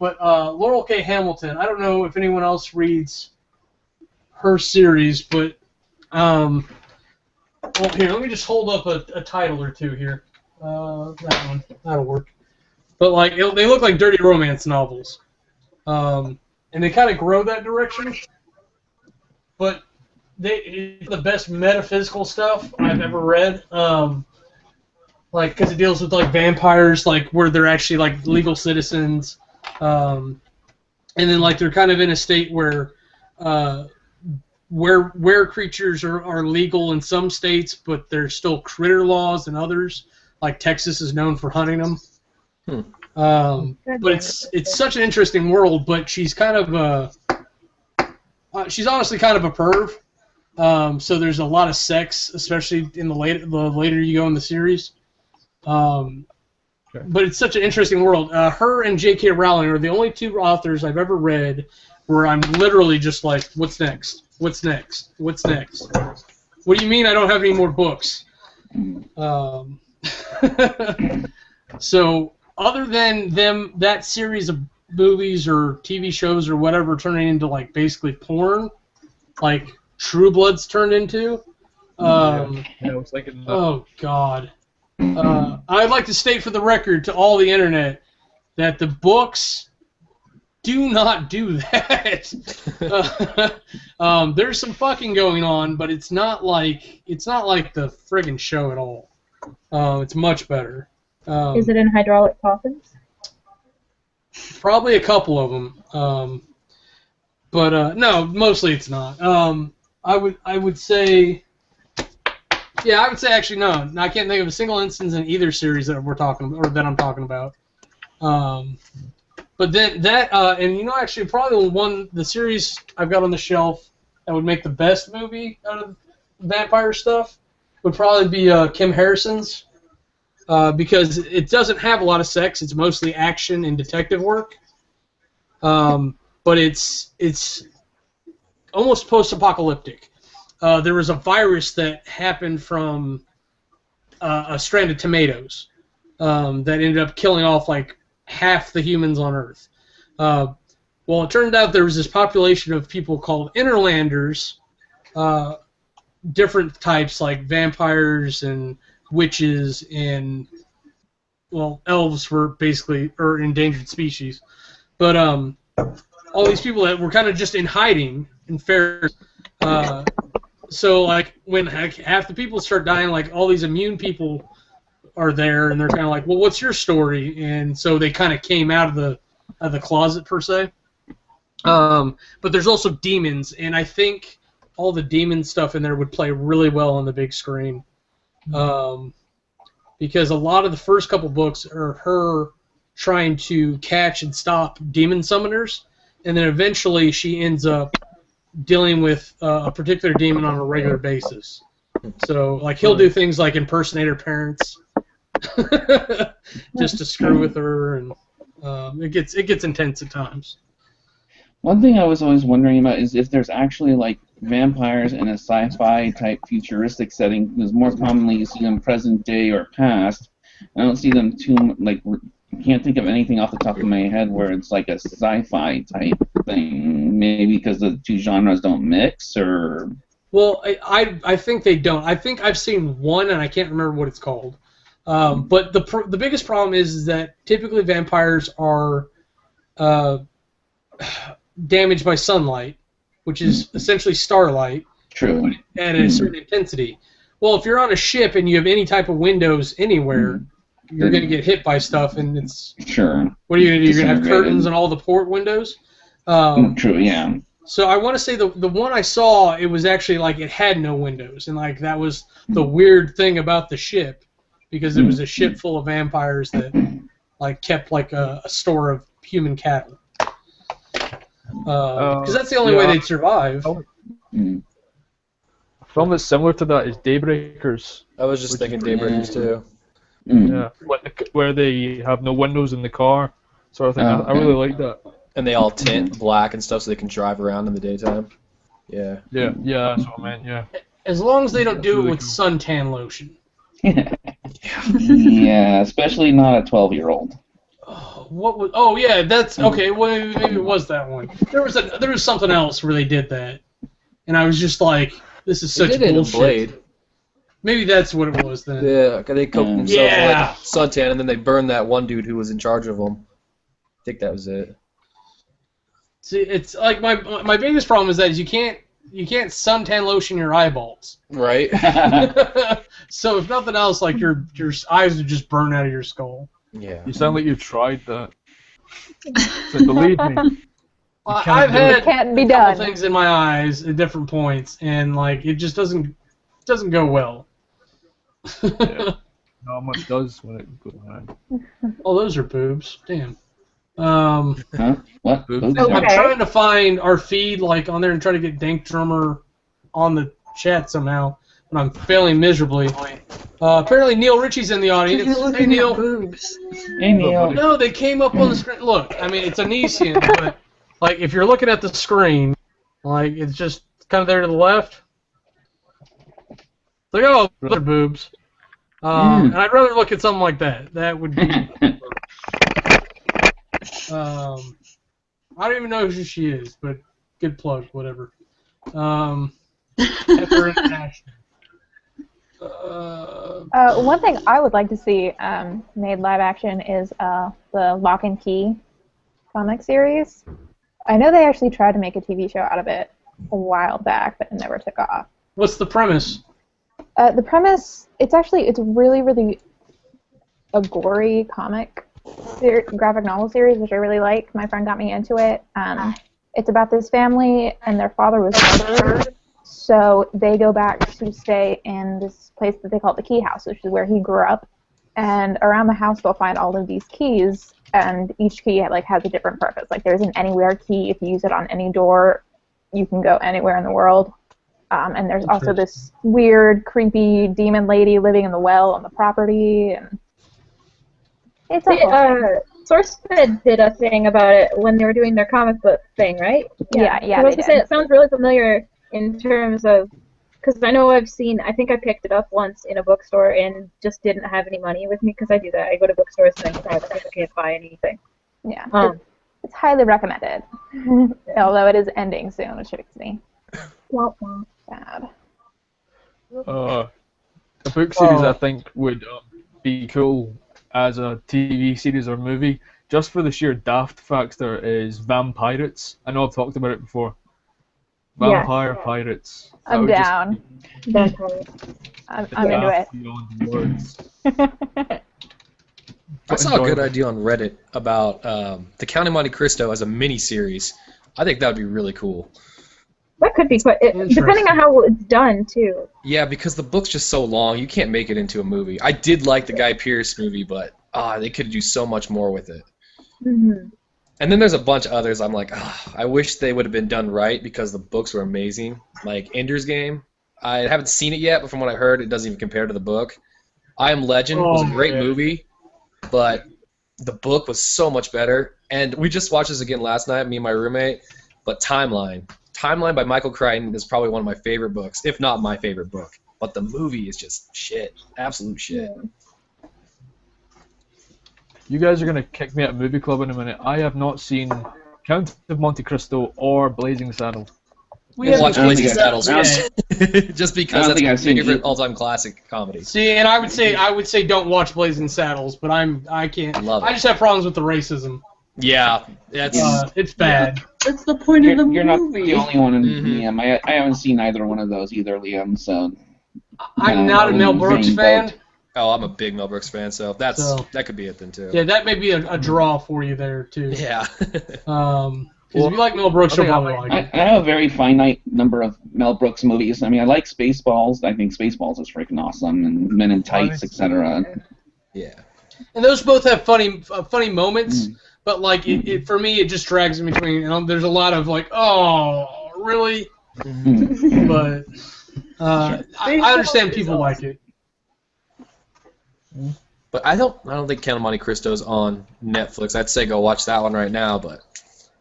But Laurel K. Hamilton, I don't know if anyone else reads her series, but well, here, let me just hold up a title or two here. That one, that'll work. but like they look like dirty romance novels, and they kind of grow that direction. But it's the best metaphysical stuff I've ever read. Like, because it deals with like vampires, like where they're actually like legal citizens, and then like they're kind of in a state where creatures are legal in some states, but there's still critter laws in others. Like Texas is known for hunting them. But it's such an interesting world. But she's kind of she's honestly kind of a perv. So there's a lot of sex, especially in the later you go in the series. But it's such an interesting world. Her and J.K. Rowling are the only two authors I've ever read where I'm literally just like, what's next? What's next? What's next? What do you mean I don't have any more books? So other than them, that series of movies or TV shows or whatever turning into like basically porn, like True Blood's turned into. Oh God. I'd like to state for the record to all the internet that the books do not do that. There's some fucking going on, but it's not like the friggin' show at all. It's much better. Is it in hydraulic coffins? Probably a couple of them, but no, mostly it's not. I would say. Yeah, I would say actually no. I can't think of a single instance in either series that I'm talking about. But then that and actually probably the series I've got on the shelf that would make the best movie out of vampire stuff would probably be Kim Harrison's, because it doesn't have a lot of sex. It's mostly action and detective work. But it's almost post-apocalyptic. There was a virus that happened from a strand of tomatoes that ended up killing off like half the humans on Earth. Well, it turned out there was this population of people called Interlanders, different types like vampires and witches and, well, elves were basically endangered species. But all these people that were kind of just in hiding in fairs. So, like, when half the people start dying, like, all these immune people are there, and they're kind of like, well, what's your story? And so they kind of came out of the closet, per se. But there's also demons, and I think all the demon stuff in there would play really well on the big screen. Because a lot of the first couple books are her trying to catch and stop demon summoners, and then eventually she ends up dealing with a particular demon on a regular basis. So, like, he'll do things like impersonate her parents just to screw with her, and it gets intense at times. One thing I was always wondering about is if there's actually like vampires in a sci-fi type futuristic setting, because more commonly you see them present day or past. I don't see them I can't think of anything off the top of my head where it's like a sci-fi type thing. Maybe because the two genres don't mix, or. Well, I think they don't. I think I've seen one, and I can't remember what it's called. But the biggest problem is that typically vampires are damaged by sunlight, which is essentially starlight. True. At a certain intensity. Well, if you're on a ship and you have any type of windows anywhere, you're going to get hit by stuff, and it's... Sure. What are you going to do? You're going to have curtains on all the port windows? True, yeah. So I want to say the one I saw, it was actually like it had no windows, and like that was the weird thing about the ship, because it was a ship full of vampires that like kept like a store of human cattle. Because that's the only way they'd survive. A film that's similar to that is Daybreakers. I was just thinking Daybreakers too. Yeah, where they have no windows in the car, sort of thing. I really like that. And they all tint black and stuff so they can drive around in the daytime. Yeah. Yeah, that's what I meant, yeah. As long as they don't do it with suntan lotion. Yeah, especially not a 12-year-old. Oh yeah, that's okay. Well, maybe it was that one. There was something else where they did that, and I was just like, this is such bullshit. Blade. Maybe that's what it was then. Yeah, they cooked themselves Yeah. like suntan, and then they burned that one dude who was in charge of them. I think that was it. See, it's like my biggest problem is that you can't suntan lotion your eyeballs. Right. So if nothing else, like your eyes would just burn out of your skull. Yeah. You sound like you've tried that. So believe me. I've had can't be a couple done. things in my eyes at different points, and like it just doesn't go well. Yeah. Not much does when it goes on. Oh, those are boobs. Damn. Huh? What? Boobs. Boobs? I'm trying to find our feed like on there and try to get Dank Drummer on the chat somehow, but I'm failing miserably. Apparently Neil Ritchie's in the audience. You're Hey looking Neil. at boobs. Hey, Neil. No, they came up on the screen. Look, I mean it's Onision, but like if you're looking at the screen, like it's just kind of there to the left. It's like, oh, those are boobs. And I'd rather look at something like that. That would be. I don't even know who she is, but good plug, whatever. Pepper International. One thing I would like to see made live action is the Lock and Key comic series. I know they actually tried to make a TV show out of it a while back, but it never took off. What's the premise? The premise, it's really, really a gory comic graphic novel series, which I really like. My friend got me into it. It's about this family, and their father was murdered, so they go back to stay in this place that they call the Key House, which is where he grew up. And around the house, they'll find all of these keys, and each key has a different purpose. Like there's an anywhere key. If you use it on any door, you can go anywhere in the world. And there's also this weird, creepy demon lady living in the well on the property, and it's SourceFed did a thing about it when they were doing their comic book thing, right? Yeah. I was gonna say, it sounds really familiar in terms of, because I know I think I picked it up once in a bookstore and just didn't have any money with me, because I do that. I go to bookstores and I can't buy anything. Yeah, it's highly recommended. Although it is ending soon, which makes me sad. A book series I think would be cool as a TV series or movie, just for the sheer daft factor, is Vampirates. I know I've talked about it before. Vampire Pirates. I'm down. I'm into it. Beyond words. I saw a good idea on Reddit about the Count of Monte Cristo as a mini-series. I think that would be really cool. That could be quite, depending on how it's done, too. Yeah, because the book's just so long, you can't make it into a movie. I did like the Guy Pearce movie, but they could do so much more with it. Mm-hmm. And then there's a bunch of others I'm like, I wish they would have been done right, because the books were amazing. Like Ender's Game. I haven't seen it yet, but from what I heard, it doesn't even compare to the book. I Am Legend was a great movie, but the book was so much better. And we just watched this again last night, me and my roommate, but Timeline by Michael Crichton is probably one of my favorite books, if not my favorite book. But the movie is just shit. Absolute shit. You guys are going to kick me out of Movie Club in a minute. I have not seen Count of Monte Cristo or Blazing Saddles. We'll watch Blazing Saddles just because that's my seen favorite all-time classic comedy. See, and I would say don't watch Blazing Saddles, but I can't. Love it. I just have problems with the racism. Yeah, it's bad. That's the point of the movie. You're not the only one, Liam. I haven't seen either one of those either, Liam. So I'm not a Mel Brooks fan. Oh, I'm a big Mel Brooks fan, so that could be it then too. Yeah, that may be a draw for you there too. Yeah. Because if you like Mel Brooks, you'll probably like it. I have a very finite number of Mel Brooks movies. I mean, I like Spaceballs. I think Spaceballs is freaking awesome, and Men in Tights, etc. Yeah. And those both have funny moments, but like for me, it just drags in between. And there's a lot of like, oh, really? But I understand people like it. But I don't think Count of Monte Cristo's on Netflix. I'd say go watch that one right now, but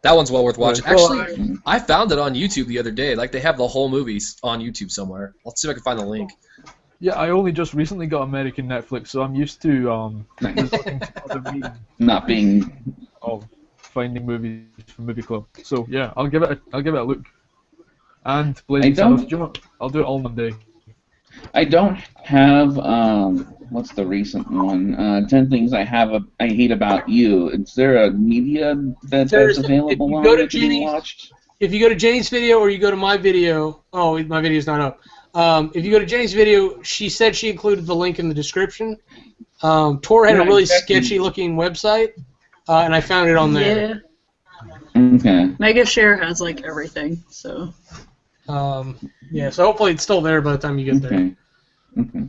that one's well worth watching. Actually, I found it on YouTube the other day. Like, they have the whole movies on YouTube somewhere. Let's see if I can find the link. Yeah, I only just recently got American Netflix, so I'm used to not being finding movies from Movie Club. So yeah, I'll give it a look. And Blazing Saddles. I'll do it all Monday. I don't have what's the recent one? 10 Things I Hate About You. Is there a media that's available on that can be watched? If you go to Jane's video or you go to my video, oh, my video's not up. If you go to Jane's video, she said she included the link in the description. Tor had a really sketchy-looking website, and I found it on there. Yeah. Okay. MegaShare has like everything, so. Yeah, so hopefully it's still there by the time you get there. Okay.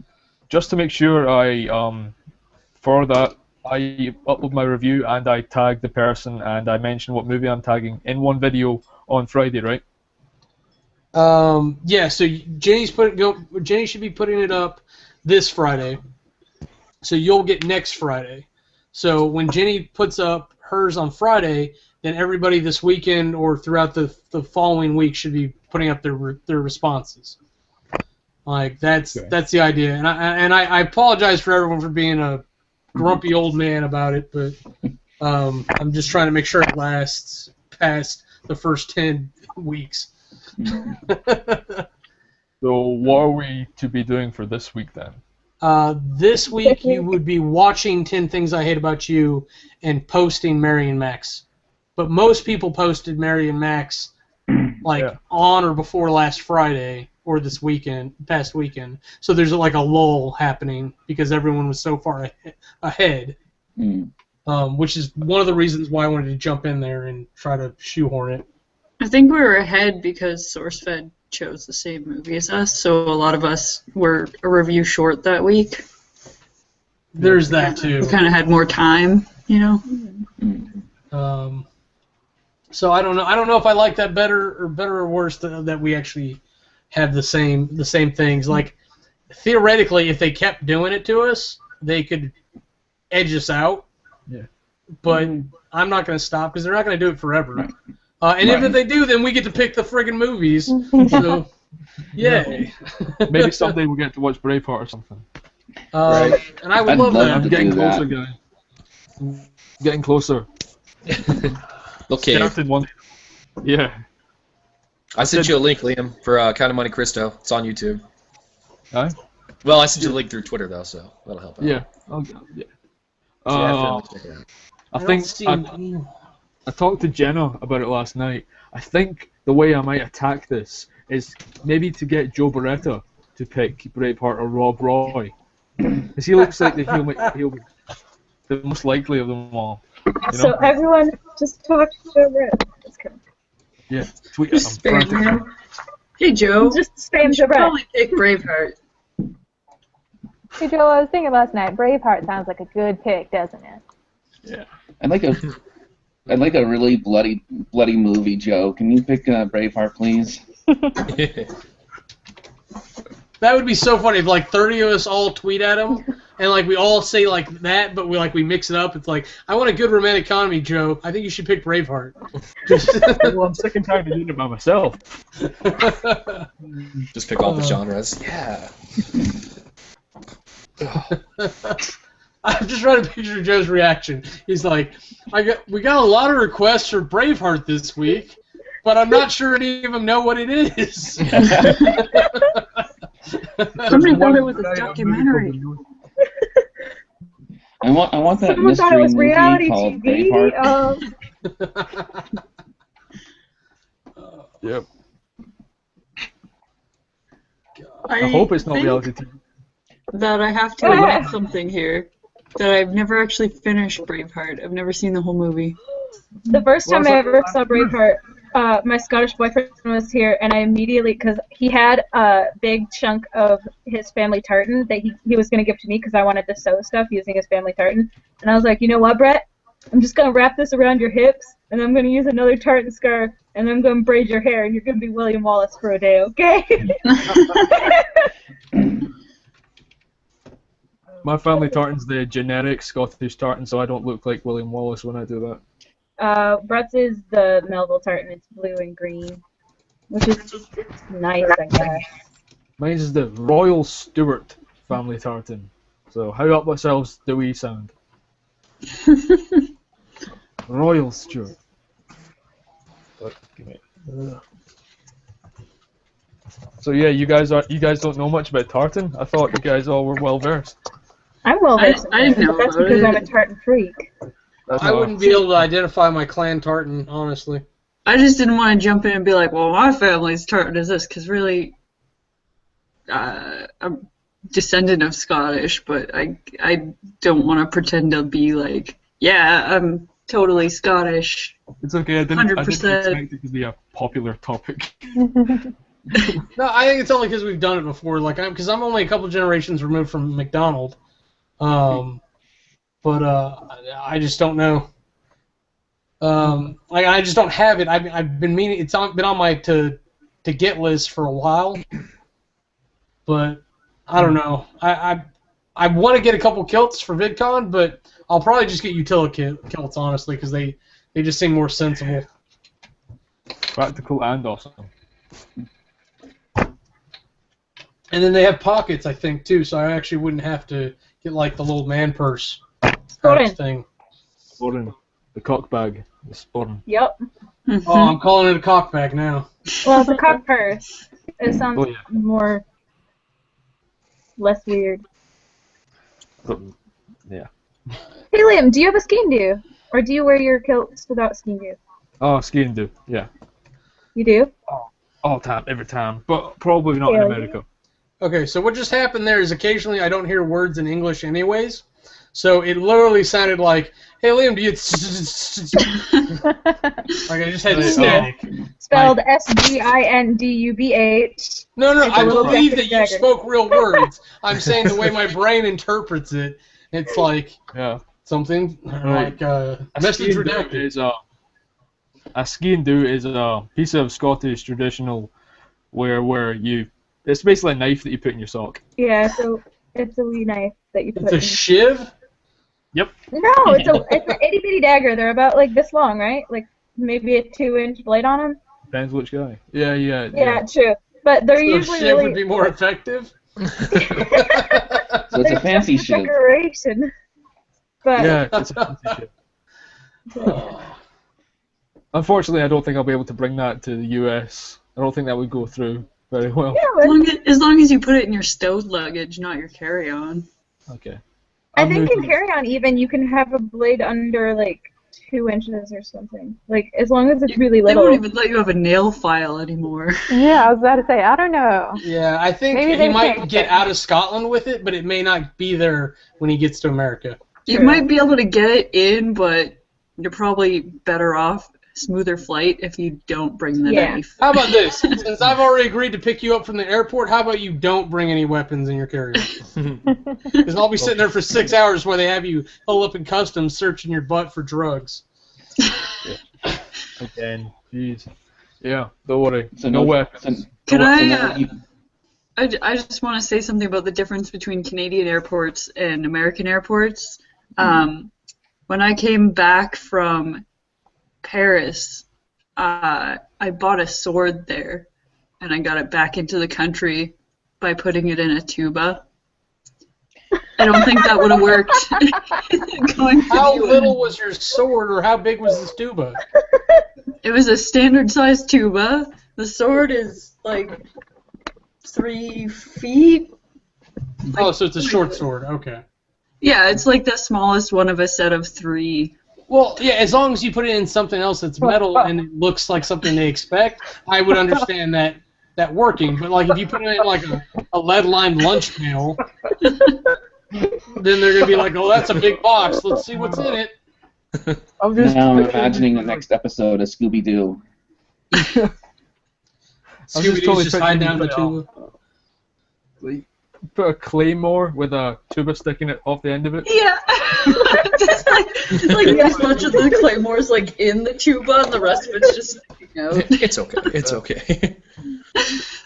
Just to make sure for that, I upload my review and I tag the person and I mention what movie I'm tagging in one video on Friday, right? Yeah, so Jenny should be putting it up this Friday, so you'll get next Friday. So when Jenny puts up hers on Friday, then everybody this weekend or throughout the following week should be putting up their responses. Like that's the idea, and I apologize for everyone for being a grumpy old man about it, but I'm just trying to make sure it lasts past the first 10 weeks. So what are we to be doing for this week then? This week you would be watching 10 Things I Hate About You and posting Mary and Max. But most people posted Mary and Max on or before last Friday or this past weekend. So there's like a lull happening because everyone was so far ahead. Which is one of the reasons why I wanted to jump in there and try to shoehorn it. I think we were ahead because SourceFed chose the same movie as us, so a lot of us were a review short that week. There's that too. We kind of had more time, you know. So I don't know. I don't know if I like that better or worse that we actually have the same things. Like theoretically, if they kept doing it to us, they could edge us out. Yeah. But I'm not going to stop because they're not going to do it forever. And if they do, then we get to pick the friggin' movies. So, yay. Maybe someday we'll get to watch Braveheart or something. And I would love that. I'm getting closer, guys. I'm getting closer. Okay. Yeah. I sent you a link, Liam, for Count of Monte Cristo. It's on YouTube. Huh? Well, I sent you the link through Twitter, though, so that'll help out. Yeah. I think I talked to Jena about it last night. I think the way I might attack this is maybe to get Joe Beretta to pick Braveheart or Rob Roy. Because he looks like he'll be the most likely of them all. You know? So everyone just talk to Joe Beretta. Yeah, tweet at him. Hey Joe. Just spam Joe Beretta. Probably pick Braveheart. Hey Joe, I was thinking last night, Braveheart sounds like a good pick, doesn't it? Yeah. I'd like a really bloody movie, Joe. Can you pick Braveheart, please? That would be so funny if like 30 of us all tweet at him and like we all say like that, but we mix it up. It's like, I want a good romantic comedy, Joe. I think you should pick Braveheart. Well, I'm sick and tired of doing it by myself. Just pick all the genres. Yeah. I'm just trying to picture Joe's reaction. He's like, we got a lot of requests for Braveheart this week, but I'm not sure any of them know what it is. Somebody thought it was a documentary. I want that Someone thought mystery it was movie reality called TV. Braveheart. Yep. I hope it's not think reality TV. that I have to admit something here. That I've never actually finished Braveheart. I've never seen the whole movie. The first time I ever saw Braveheart, my Scottish boyfriend was here, and I immediately, because he had a big chunk of his family tartan that he was going to give to me because I wanted to sew stuff using his family tartan. And I was like, you know what, Brett? I'm just going to wrap this around your hips, and I'm going to use another tartan scarf, and I'm going to braid your hair, and you're going to be William Wallace for a day, okay? My family tartan's the generic Scottish tartan, so I don't look like William Wallace when I do that. Brett's is the Melville tartan. It's blue and green, which is it's nice, I guess. Mine is the Royal Stewart family tartan. So how up ourselves do we sound? Royal Stewart. So yeah, you guys don't know much about tartan. I thought you guys all were well versed. I'm well versed. I didn't know That's about because it. I'm a tartan freak. I wouldn't be able to identify my clan tartan, honestly. I just didn't want to jump in and be like, well, my family's tartan is this, because really, I'm descendant of Scottish, but I don't want to pretend to be like, yeah, I'm totally Scottish. It's okay. I didn't expect it to be a popular topic. No, I think it's only because we've done it before. Like, because I'm only a couple generations removed from McDonald, but I just don't know. Like, I just don't have it. I've been meaning. Been on my to get list for a while, but I don't know. I want to get a couple kilts for VidCon, but I'll probably just get utility kilts, honestly, because they just seem more sensible. Practical and awesome. And then they have pockets, I think, too, so I actually wouldn't have to get, like, the little man purse thing. Sporting. The cock bag. The sporting. Yep. Oh, I'm calling it a cock bag now. Well, it's a cock purse. It sounds more... less weird. Yeah. Hey, Liam, do you have a skiing do? Or do you wear your kilts without skiing do? Oh, skiing do, yeah. You do? All time, every time. But probably not in America. Okay, so what just happened there is occasionally I don't hear words in English anyways. So it literally sounded like, hey, Liam, do you... like I just had static. Spelled S-G-I-N-D-U-B-H. No, I believe that you spoke real words. I'm saying the way my brain interprets it, it's like something like message redacted. A skiing do is a piece of Scottish traditional where you... It's basically a knife that you put in your sock. Yeah, so it's a wee knife that you put in. It's a shiv? Yep. No, it's an itty bitty dagger. They're about like this long, right? Like maybe a 2-inch blade on them. Depends which guy. Yeah, true. But they're usually shiv really... would be more effective? So it's a fancy shiv. Decoration. But yeah, it's a fancy shiv. Unfortunately, I don't think I'll be able to bring that to the US. I don't think that would go through very well. Yeah, as long as you put it in your stowed luggage, not your carry-on. Okay. I think in carry-on even you can have a blade under like 2 inches or something. Like as long as it's really little. They won't even let you have a nail file anymore. Yeah, I was about to say, I don't know. Yeah, I think he might get out of Scotland with it, but it may not be there when he gets to America. You might be able to get it in, but you're probably better off smoother flight if you don't bring the knife. How about this? Since I've already agreed to pick you up from the airport, how about you don't bring any weapons in your carry-on? Because I'll be sitting there for 6 hours while they have you pull up in customs searching your butt for drugs. Again, jeez. Yeah, don't worry. So no weapons. I just want to say something about the difference between Canadian airports and American airports. When I came back from Paris, I bought a sword there, and I got it back into the country by putting it in a tuba. I don't think that would have worked. How little was your sword, or how big was this tuba? It was a standard-sized tuba. The sword is like 3 feet. Oh, so it's a short sword. Okay. Yeah, it's like the smallest one of a set of 3. Well, yeah, as long as you put it in something else that's metal and it looks like something they expect, I would understand that working. But like if you put it in like a lead-lined lunch pail, then they're gonna be like, "Oh, that's a big box. Let's see what's in it." I'm imagining the next episode of Scooby-Doo. Scooby-Doo's just hiding down the tuba. Put a claymore with a tuba sticking it off the end of it. Yeah. Just like as much of the claymore's like in the tuba and the rest of it's just sticking out. It's okay. It's okay.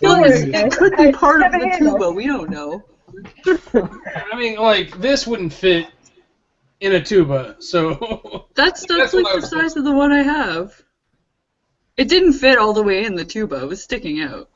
Well, it could be part of the tuba. We don't know. I mean, like this wouldn't fit in a tuba, so that's like the size of the one I have. It didn't fit all the way in the tuba. It was sticking out.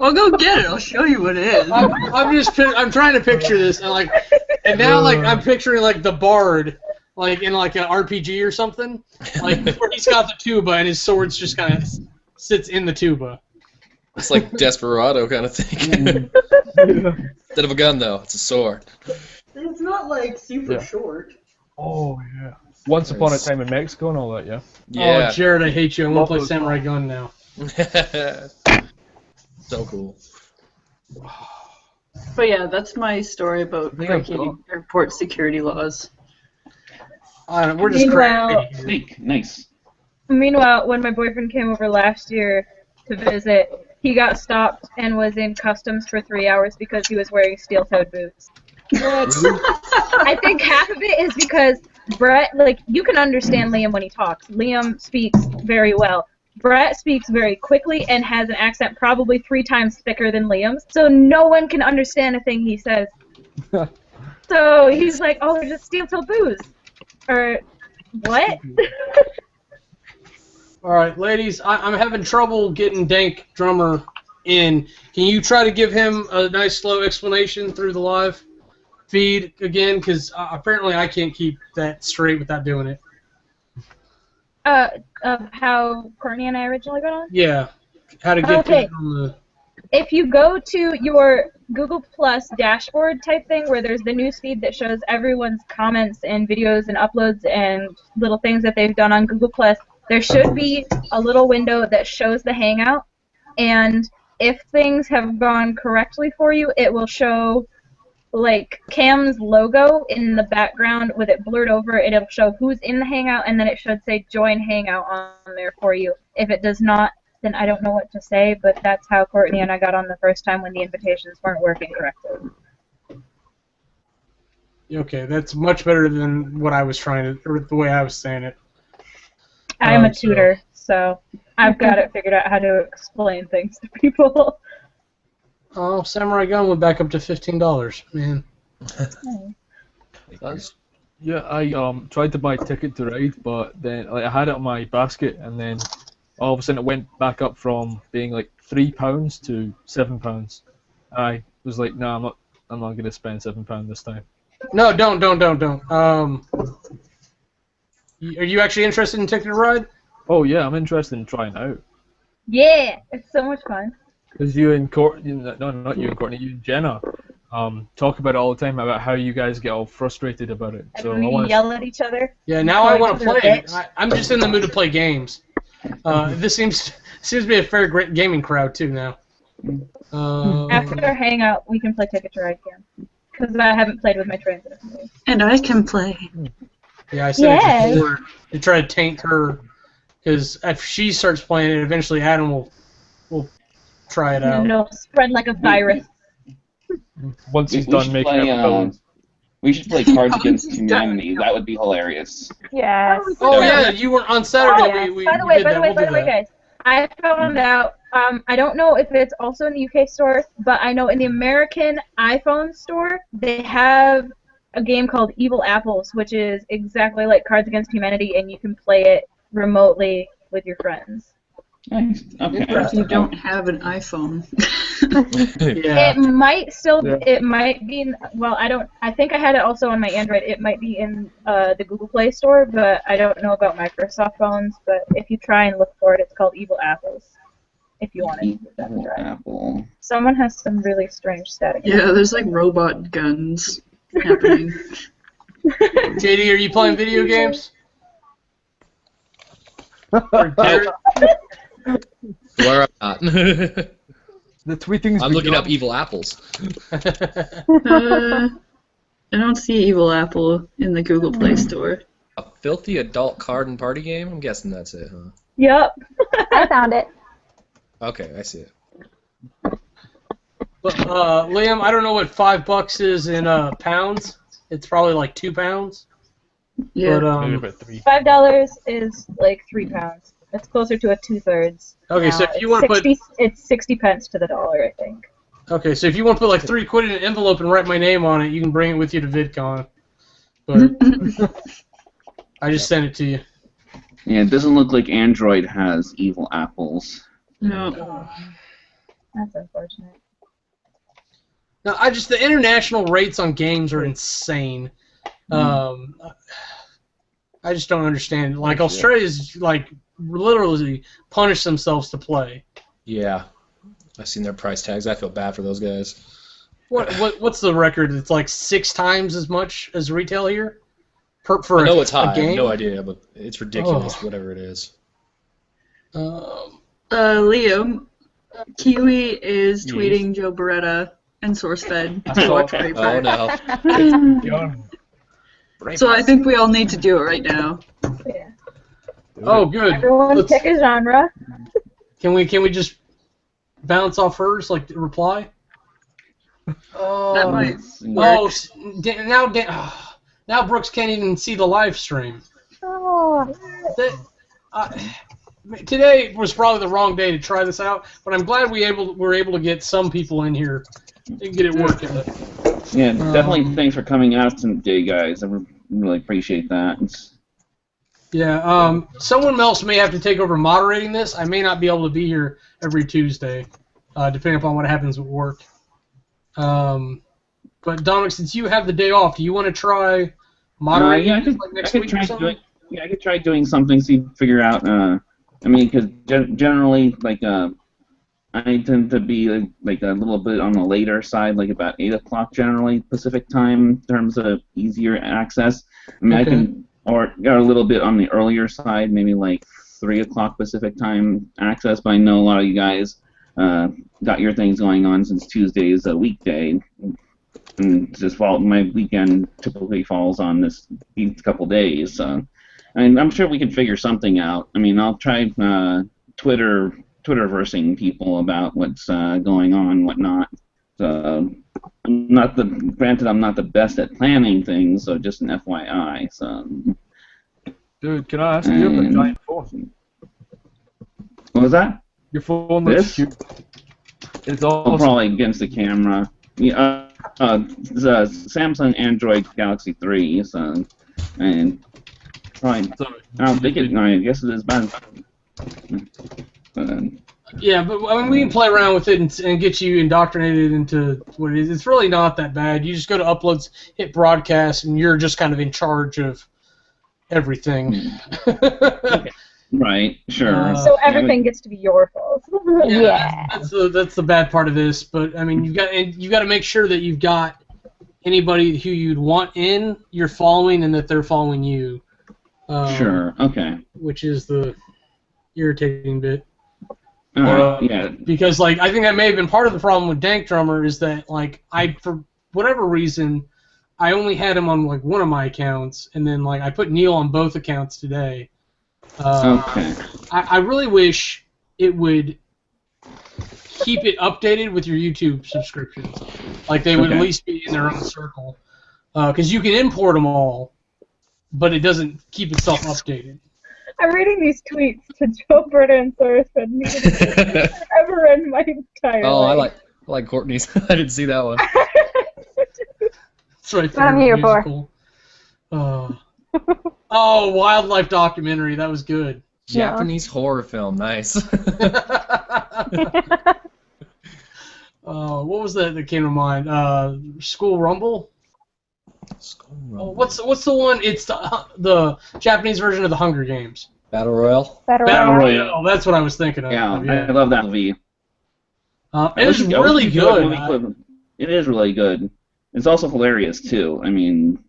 I'll go get it. I'll show you what it is. I'm trying to picture this, and now I'm picturing like the bard, like in like an RPG or something, like where he's got the tuba and his sword's just kind of sits in the tuba. It's like Desperado kind of thing. Instead of a gun, though, it's a sword. It's not like super Yeah. short. Oh yeah. Once Upon a Time in Mexico and all that, yeah. Yeah. Oh, Jared, I hate you. I want to play Love Samurai Gun now. So cool. But yeah, that's my story about think I've breaking airport security laws. We're just Meanwhile, crazy. Snake, nice. Meanwhile, when my boyfriend came over last year to visit, he got stopped and was in customs for 3 hours because he was wearing steel-toed boots. I think half of it is because Brett, like, you can understand Liam when he talks. Liam speaks very well. Brett speaks very quickly and has an accent probably 3 times thicker than Liam's, so no one can understand a thing he says. So he's like, oh, they're just steel-toed boots. Or, what? All right, ladies, I'm having trouble getting Dank Drummer in. Can you try to give him a nice, slow explanation through the live feed again? Because apparently I can't keep that straight without doing it. Of how Cortnie and I originally got on? Yeah, how to get Okay. that on the... If you go to your Google Plus dashboard type thing where there's the news feed that shows everyone's comments and videos and uploads and little things that they've done on Google Plus, there should be a little window that shows the Hangout, and if things have gone correctly for you, it will show like Cam's logo in the background with it blurred over. It'll show who's in the Hangout, and then it should say join Hangout on there for you. If it does not, then I don't know what to say, but that's how Cortnie and I got on the first time when the invitations weren't working correctly. Okay, that's much better than what I was trying to, or the way I was saying it. I'm a tutor, so I've got it figured out how to explain things to people. Oh, Samurai Gun went back up to $15, man. Yeah, I tried to buy a ticket to ride, but then like I had it on my basket, and then all of a sudden it went back up from being like £3 to £7. I was like, no, I'm not gonna spend £7 this time. No, don't. Are you actually interested in taking a ride? Oh yeah, I'm interested in trying it out. Yeah, it's so much fun. Because you and no, not you and Cortnie, you and Jena, talk about it all the time about how you guys get all frustrated about it. So And I we want yell at each other. Yeah, now I want to Call each play. other bitch. I'm just in the mood to play games. This seems to be a fair great gaming crowd too now. After our hangout, we can play Ticket to Ride again. Because I haven't played with my transit. And I can play. Yeah, I said it before to try to taint her, because if she starts playing it, eventually Adam will try it out. And it'll spread like a virus. once he's We done should making play, up villains. we should play Cards Against Humanity. That would be hilarious. Yes. Oh yeah, you were on Saturday. Oh, we by the way, did that. We'll do that. guys, I found out. I don't know if it's also in the UK store, but I know in the American iPhone store they have a game called Evil Apples, which is exactly like Cards Against Humanity, and you can play it remotely with your friends. Nice. Okay. If you don't have an iPhone. Yeah. It might still. Yeah. It might be. Well, I don't. I think I had it also on my Android. It might be in the Google Play Store, but I don't know about Microsoft phones. But if you try and look for it, it's called Evil Apples. If you want it, that's Evil right. Apple. Someone has some really strange static. Yeah, there's like robot guns happening. JD, are you playing video games? Or Jared? Where I'm not. The tweeting's I'm looking begun. up evil apples. I don't see Evil Apple in the Google Play Store. A filthy adult card and party game? I'm guessing that's it, huh? Yep. I found it. Okay, I see it. But, Liam, I don't know what $5 is in pounds. It's probably like £2. Yeah. But Maybe about $3. $5 is like £3. It's closer to a 2/3. okay, so if you want to put it's 60 pence to the dollar, I think. okay, so if you want to put like £3 in an envelope and write my name on it, you can bring it with you to VidCon. But I just sent it to you. Yeah, it doesn't look like Android has Evil Apples. No. That's unfortunate. No, the international rates on games are insane. I just don't understand. Like Australia's like literally punish themselves to play. Yeah, I've seen their price tags. I feel bad for those guys. What's the record? It's like 6 times as much as retail here. For I know it's high. I game? have no idea, but it's ridiculous. Whatever it is. Liam, Kiwi is tweeting Joe Beretta and SourceFed to watch Braveheart. Oh no. So I think we all need to do it right now. Yeah. Oh, good. Everyone pick a genre. Can we just bounce off hers, like reply? That might Oh, now Brooks can't even see the live stream. Oh. Today was probably the wrong day to try this out, but I'm glad we're able to get some people in here and get it working. Yeah, definitely thanks for coming out today, guys. I really appreciate that. Yeah, someone else may have to take over moderating this. I may not be able to be here every Tuesday, depending upon what happens at work. But Dominic, since you have the day off, do you want to try moderating next week or something? I could try doing something, see, figure out. I mean, because generally, like, I tend to be like a little bit on the later side, like about 8 o'clock generally Pacific time in terms of easier access. I mean, I can, or a little bit on the earlier side, maybe like 3 o'clock Pacific time access. But I know a lot of you guys got your things going on since Tuesday is a weekday, and just my weekend typically falls on these couple days. So, and I'm sure we can figure something out. I mean, I'll try Twitterversing people about what's going on and whatnot. So, granted, I'm not the best at planning things, so just an FYI. So, dude, can I ask you about giant phone? What was that? Your phone looks cute. It's awesome. Probably against the camera. Yeah, the Samsung Android Galaxy 3. So, and probably, I don't think it. No, I guess it is bad. Yeah, but I mean, we can play around with it and get you indoctrinated into what it is. It's really not that bad. You just go to uploads, hit broadcast, and you're just kind of in charge of everything. Right, sure. So everything gets to be your fault. Yeah. That's the bad part of this. But I mean, you've got to make sure that you've got anybody who you'd want in, you're following, and that they're following you. Sure. Okay. Which is the irritating bit. Yeah. Because like I think that may have been part of the problem with Dank Drummer is that like for whatever reason I only had him on like one of my accounts, and then like I put Neil on both accounts today. Okay. I really wish it would keep it updated with your YouTube subscriptions. Like they would at least be in their own circle. Because you can import them all, but it doesn't keep itself updated. I'm reading these tweets to Joe Beretta and SourceFed. I've ever read in my entire life. I like Cortnie's. I didn't see that one. That's right. What I'm here for. Oh, wildlife documentary. That was good. Japanese horror film. Nice. What was that came to mind? School Rumble? School Rumble. Oh, what's the one? It's the Japanese version of the Hunger Games. Battle Royale? Battle Royale. Oh, that's what I was thinking of. Yeah, I love that movie. It was really good. It is really good. It's also hilarious, too. I mean...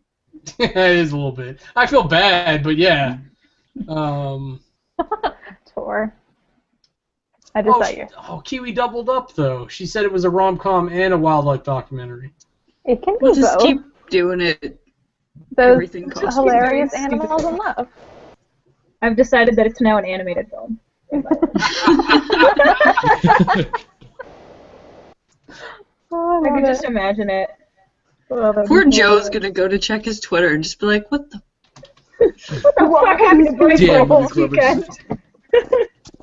It is a little bit. I feel bad, but yeah. Tor. I just thought you. Oh, Kiwi doubled up, though. She said it was a rom-com and a wildlife documentary. It can be We'll just both. keep doing it. Those Everything costs hilarious me. animals in love. I've decided that it's now an animated film. I can just imagine it. Poor Joe's gonna go to check his Twitter and just be like, "What the? What happened to Boy Damn, Patrol the weekend?"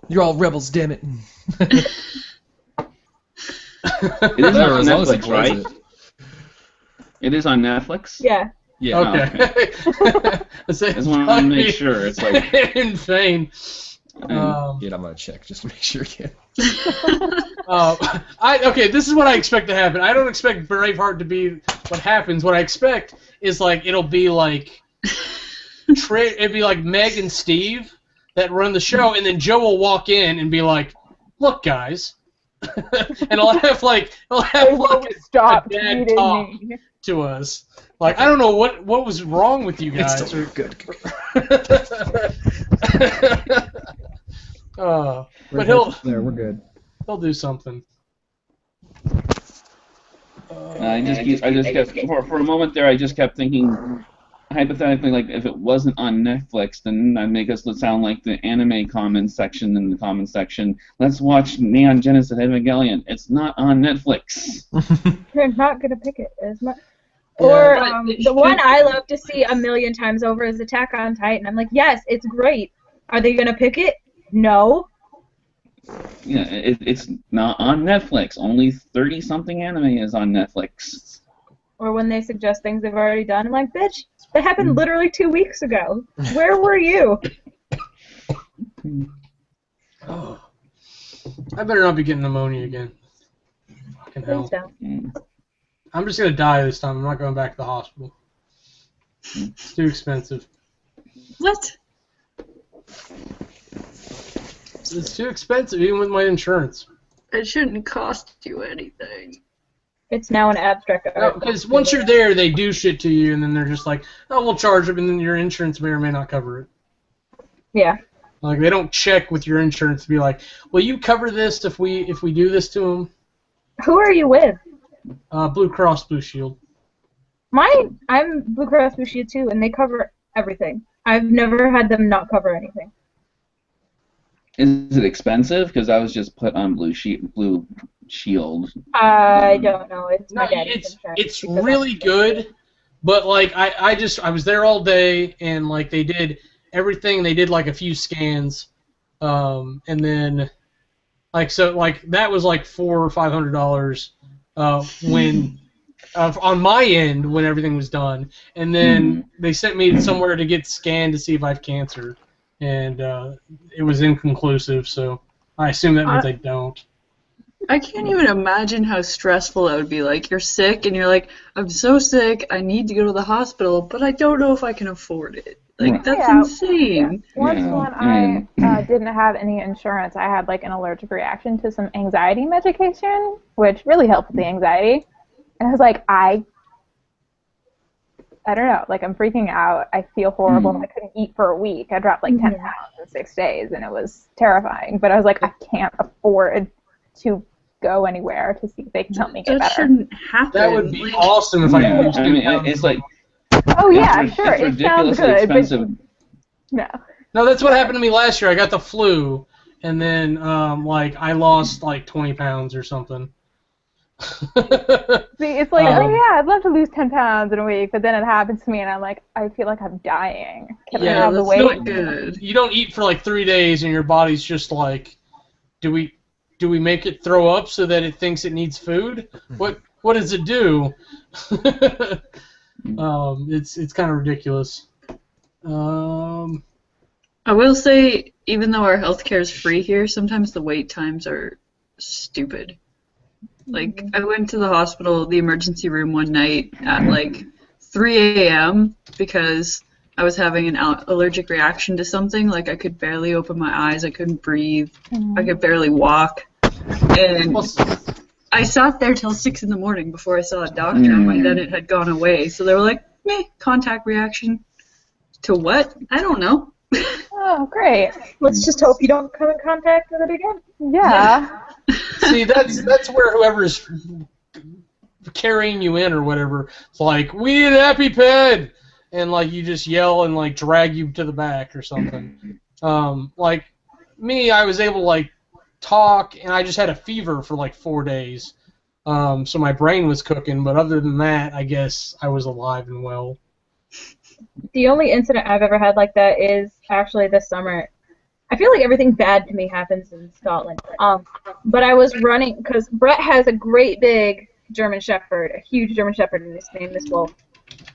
You're all rebels, damn it. It is on Netflix, right? It is on Netflix? Yeah. Yeah. Okay. I just want to make sure. It's like insane. I'm gonna check just to make sure again. Okay, this is what I expect to happen. I don't expect Braveheart to be what happens. What I expect is like it'll be like it'd be like Meg and Steve, that run the show, and then Joe will walk in and be like, "Look, guys," and I'll have like a Stop dad tweeting talk me. to us. Like, I don't know what was wrong with you guys. It's still good. But he'll We're good. he'll do something. I just kept for a moment there. I just kept thinking, hypothetically, like if it wasn't on Netflix, then I'd make us sound like the anime comments section in the comments section. Let's watch Neon Genesis Evangelion. It's not on Netflix. They're not gonna pick it as much. Yeah. Or the one I love to see a million times over is Attack on Titan. I'm like, yes, it's great. Are they gonna pick it? No. Yeah, it's not on Netflix. Only 30-something anime is on Netflix. Or when they suggest things they've already done, I'm like, bitch, that happened literally 2 weeks ago. Where were you? Oh. I better not be getting pneumonia again. Fucking hell. Please don't. I'm just gonna die this time. I'm not going back to the hospital. It's too expensive. What? It's too expensive, even with my insurance. It shouldn't cost you anything. It's now an abstract art. Because once you're there, they do shit to you, and then they're just like, "Oh, we'll charge them," and then your insurance may or may not cover it. Yeah. Like, they don't check with your insurance to be like, "Will you cover this if we do this to them?" Who are you with? Blue Cross Blue Shield. I'm Blue Cross Blue Shield too, and they cover everything. I've never had them not cover anything. Is it expensive? Because I was just put on Blue Shield. I don't know. It's my No, daddy's insurance. it's really good, but like I was there all day, and like they did everything. They did like a few scans, and then like that was like $400 or $500 when on my end when everything was done, and then they sent me somewhere to get scanned to see if I have cancer, and it was inconclusive. So I assume that means I don't. I can't even imagine how stressful that would be. Like, you're sick, and you're like, I'm so sick, I need to go to the hospital, but I don't know if I can afford it. Like, that's insane. Once when I didn't have any insurance, I had like an allergic reaction to some anxiety medication, which really helped with the anxiety. And I was like, I don't know, like I'm freaking out. I feel horrible. I couldn't eat for a week. I dropped like 10 pounds in 6 days, and it was terrifying. But I was like, I can't afford to go anywhere to see if they can help me get better. That shouldn't happen. That would be awesome if I could lose 10 pounds. It's like, oh yeah, sure, it sounds good, expensive. but no, that's what happened to me last year. I got the flu, and then like I lost like 20 pounds or something. See, it's like, oh yeah, I'd love to lose 10 pounds in a week, but then it happens to me, and I'm like, I feel like I'm dying. Can I have the weight? Not good. You don't eat for like 3 days, and your body's just like, do we make it throw up so that it thinks it needs food? What does it do? It's kind of ridiculous. I will say, even though our healthcare is free here, sometimes the wait times are stupid. Like, I went to the hospital, the emergency room one night at like 3 a.m. because I was having an allergic reaction to something. Like, I could barely open my eyes, I couldn't breathe, I could barely walk. And I sat there till 6 in the morning before I saw a doctor, and then it had gone away. So they were like, meh, contact reaction. To what? I don't know. Oh, great. Let's just hope you don't come in contact with it again. Yeah. See, that's where whoever's carrying you in or whatever, it's like, we need an EpiPen! And like you just yell and like drag you to the back or something. Like me, I was able to like talk, and I just had a fever for like 4 days. So my brain was cooking, but other than that, I guess I was alive and well. The only incident I've ever had like that is actually this summer. I feel like everything bad to me happens in Scotland. But I was running, because Brett has a great big German Shepherd, a huge German Shepherd, and his name is Wolf.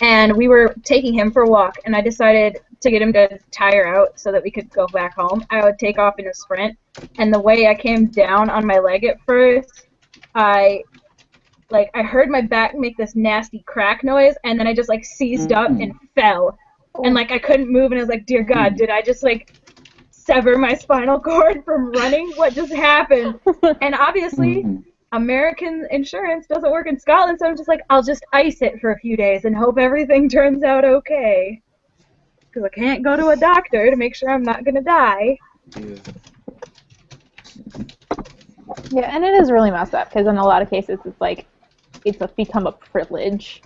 And we were taking him for a walk, and I decided to get him to tire out so that we could go back home. I would take off in a sprint, and the way I came down on my leg at first, I heard my back make this nasty crack noise, and then I just like seized up and fell, and like I couldn't move, and I was like, dear God, did I just like sever my spinal cord from running. What just happened? And obviously, American insurance doesn't work in Scotland, so I'm just like, I'll just ice it for a few days and hope everything turns out okay. Because I can't go to a doctor to make sure I'm not going to die. Yeah, and it is really messed up, because in a lot of cases, it's like, it's become a privilege.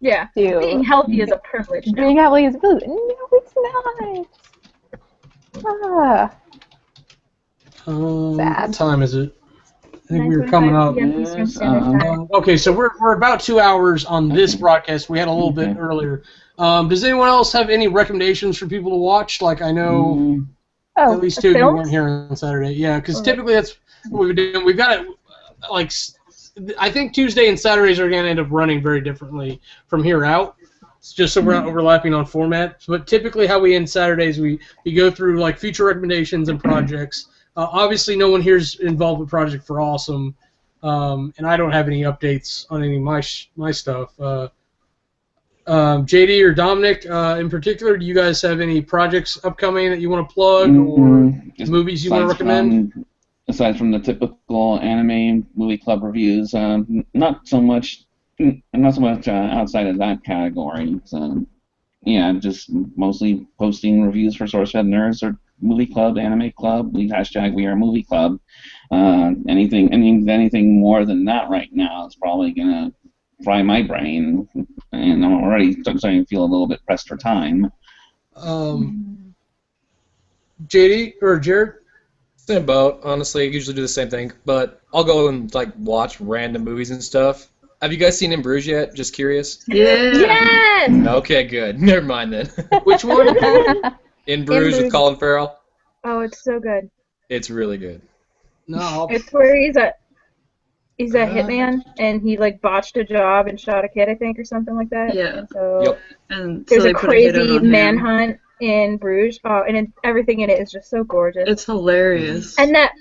Yeah, being healthy is a privilege. Being healthy is a privilege. No, it's not. Ah. What time is it? I think we were coming up. Okay, so we're about 2 hours on this broadcast. We had a little bit earlier. Does anyone else have any recommendations for people to watch? Like, I know at least two of you weren't here on Saturday. Yeah, because typically that's what we've been doing. We've got it, like, I think Tuesday and Saturdays are going to end up running very differently from here out. It's just so we're not overlapping on format. But typically how we end Saturdays, we go through, like, feature recommendations and projects. Obviously, no one here's involved with Project for Awesome, and I don't have any updates on any of my stuff. JD or Dominic, in particular, do you guys have any projects upcoming that you want to plug or movies you want to recommend? Aside from the typical anime movie club reviews, not so much outside of that category. So, yeah, just mostly posting reviews for SourceFed Nerds or Movie Club, Anime Club, hashtag WeAreMovieClub. Anything more than that right now is probably gonna fry my brain, and I'm already starting to feel a little bit pressed for time. JD or Jerud? Same boat, honestly. I usually do the same thing, but I'll go and like watch random movies and stuff. Have you guys seen In Bruges yet? Just curious. Yeah. Yes! Okay, good. Never mind then. Which one? In Bruges with Colin Farrell. Oh, it's so good. It's really good. No. It's where he's a hitman, and he like botched a job and shot a kid, I think, or something like that. Yeah. So and there's so a crazy manhunt in Bruges. Oh, and everything in it is just so gorgeous. It's hilarious. And that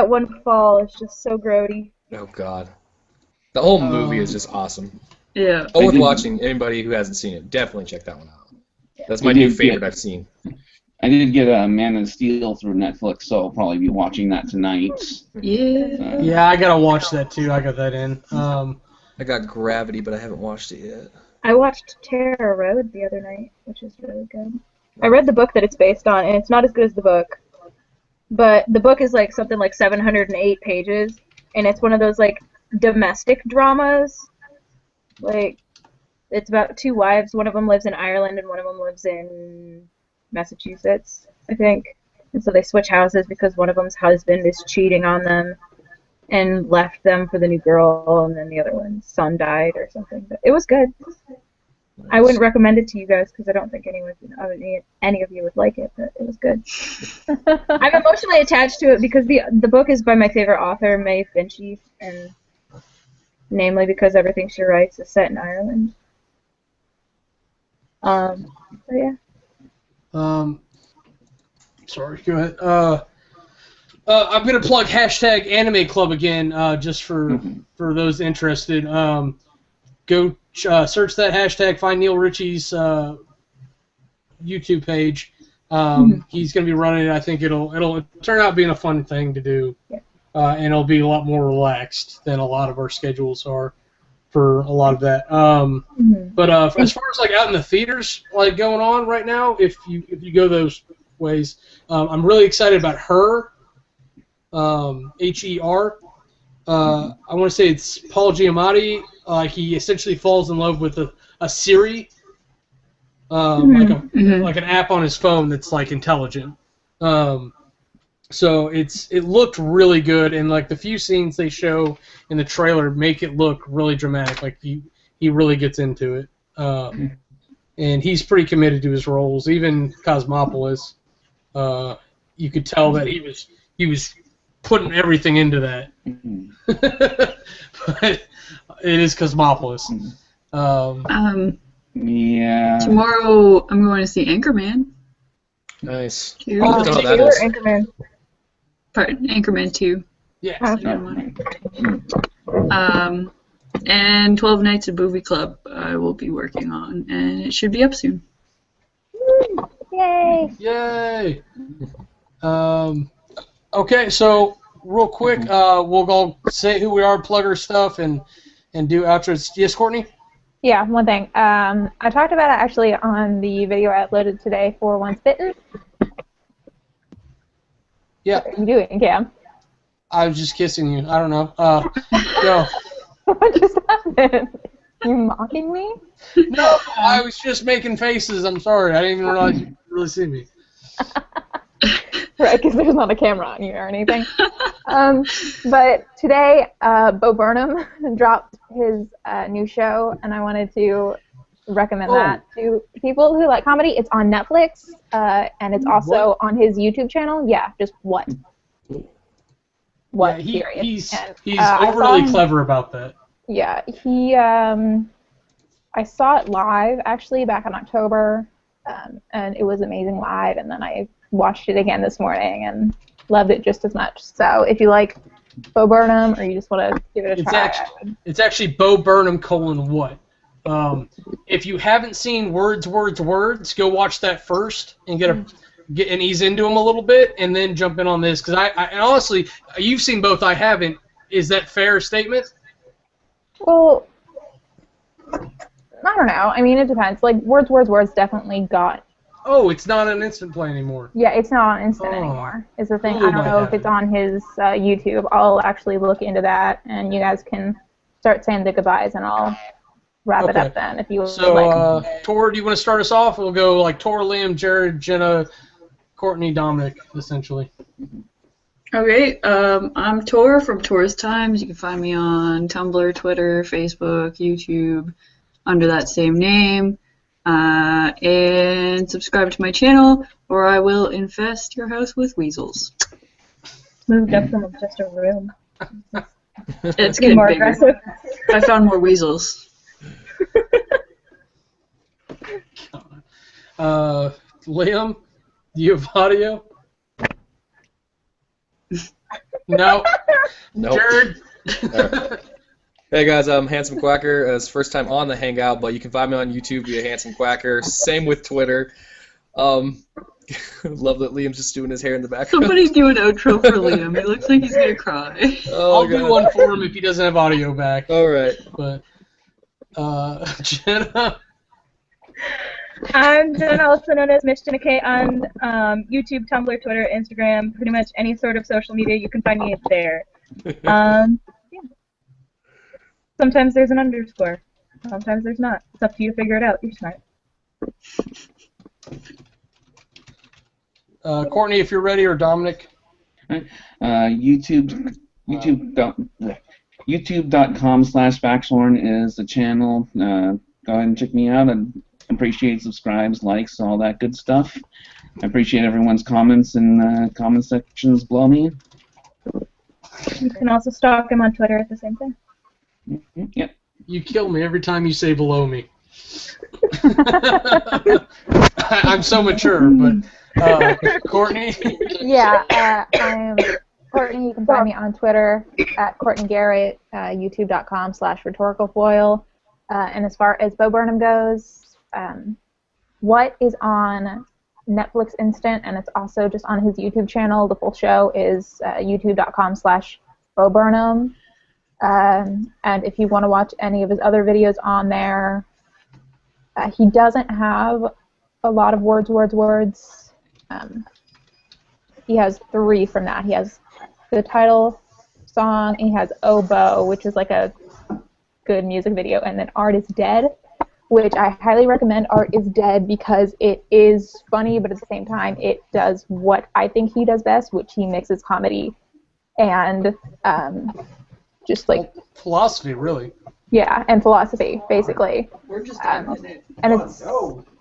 one fall is just so grody. Oh God. The whole movie is just awesome. Yeah. Worth watching. Anybody who hasn't seen it, definitely check that one out. That's my new favorite I've seen. I did get Man of Steel through Netflix, so I'll probably be watching that tonight. Yeah. Yeah, I gotta watch that too. I got that in. I got Gravity, but I haven't watched it yet. I watched Terror Road the other night, which is really good. I read the book that it's based on, and it's not as good as the book. But the book is like something like 708 pages, and it's one of those like domestic dramas. Like, it's about two wives. One of them lives in Ireland, and one of them lives in Massachusetts, I think. And so they switch houses because one of them's husband is cheating on them and left them for the new girl, and then the other one's son died or something. But it was good. Nice. I wouldn't recommend it to you guys because I don't think any of you would like it, but it was good. I'm emotionally attached to it because the book is by my favorite author, Mae Finchie, and namely because everything she writes is set in Ireland. So yeah. Sorry, go ahead. I'm gonna plug hashtag Anime Club again, just for those interested. Go search that hashtag. Find Neil Ritchie's YouTube page. He's gonna be running it. I think it'll turn out being a fun thing to do, and it'll be a lot more relaxed than a lot of our schedules are for a lot of that. But as far as like out in the theaters, like going on right now, if you go those ways, I'm really excited about Her. H-E-R. I want to say it's Paul Giamatti. He essentially falls in love with a Siri, like an app on his phone that's like intelligent. So it looked really good, and like the few scenes they show in the trailer make it look really dramatic. Like he really gets into it, and he's pretty committed to his roles. Even Cosmopolis, you could tell that he was putting everything into that. But it is Cosmopolis. Yeah. Tomorrow I'm going to see Anchorman. Nice. Anchorman. Pardon, Anchorman 2. Yes. And 12 Nights at Movie Club I will be working on, and it should be up soon. Yay! Yay! Okay, so real quick, we'll go say who we are, plug our stuff, and do outros. Yes, Cortnie? Yeah, one thing. I talked about it actually on the video I uploaded today for Once Bitten. Yeah. What are you doing, Cam? I was just kissing you. I don't know. Go. What just happened? You mocking me? No, I was just making faces. I'm sorry. I didn't even realize you could really see me. Right, because there's not a camera on you or anything. But today, Bo Burnham dropped his new show, and I wanted to recommend that to people who like comedy. It's on Netflix, and it's also on his YouTube channel. Yeah, just what? What? Yeah, period. He's And, overly clever about that. Yeah, he. I saw it live actually back in October, and it was amazing live. And then I watched it again this morning and loved it just as much. So if you like Bo Burnham or you just want to give it a try, it's actually Bo Burnham : what? If you haven't seen Words, go watch that first and get and ease into them a little bit, and then jump in on this. Because and honestly, you've seen both. I haven't. Is that fair statement? Well, I don't know. I mean, it depends. Like Words definitely got. Oh, it's not an instant play anymore. Yeah, it's not on instant anymore. Is the thing. I don't know if it's on his YouTube. I'll actually look into that, and you guys can start saying the goodbyes, and I'll wrap it up then if you would like. So, Tor, do you want to start us off? We'll go like Tor, Liam, Jerud, Jena, Cortnie, Dominic, essentially. Okay, I'm Tor from Tor's Times. You can find me on Tumblr, Twitter, Facebook, YouTube, under that same name. And subscribe to my channel, or I will infest your house with weasels. Moved up from just a room. It's getting more bigger. aggressive. I found more weasels. Liam, do you have audio? No. Nope. Jerud? Hey guys, I'm Handsome Quacker. It's first time on the Hangout, but you can find me on YouTube via Handsome Quacker. Same with Twitter. Love that Liam's just doing his hair in the background. Somebody do an outro for Liam. He looks like he's gonna cry. I'll do one for him if he doesn't have audio back. All right. But Jena. I'm Jena, also known as Miss Jena K on YouTube, Tumblr, Twitter, Instagram, pretty much any sort of social media. You can find me there. Yeah. Sometimes there's an underscore. Sometimes there's not. It's up to you to figure it out. You're smart. Cortnie, if you're ready, or Dominic. YouTube.com/Baxhorn is the channel. Go ahead and check me out. I appreciate subscribes, likes, all that good stuff. I appreciate everyone's comments in the comment sections below me. You can also stalk him on Twitter at the same time. Yep. You kill me every time you say below me. I'm so mature, but Cortnie? Yeah, I'm Cortnie. You can find me on Twitter at Cortnie Garrett, youtube.com/rhetoricalfoil. And as far as Bo Burnham goes, what is on Netflix Instant, and it's also just on his YouTube channel. The full show is youtube.com/Bo Burnham. And if you want to watch any of his other videos on there, he doesn't have a lot of words. He has 3 from that. He has the title song, and he has Oboe, which is like a good music video, and then Art is Dead, which I highly recommend. Art is Dead because it is funny, but at the same time it does what I think he does best, which he mixes comedy and just like philosophy, really. Yeah, and philosophy, basically. We're just and it's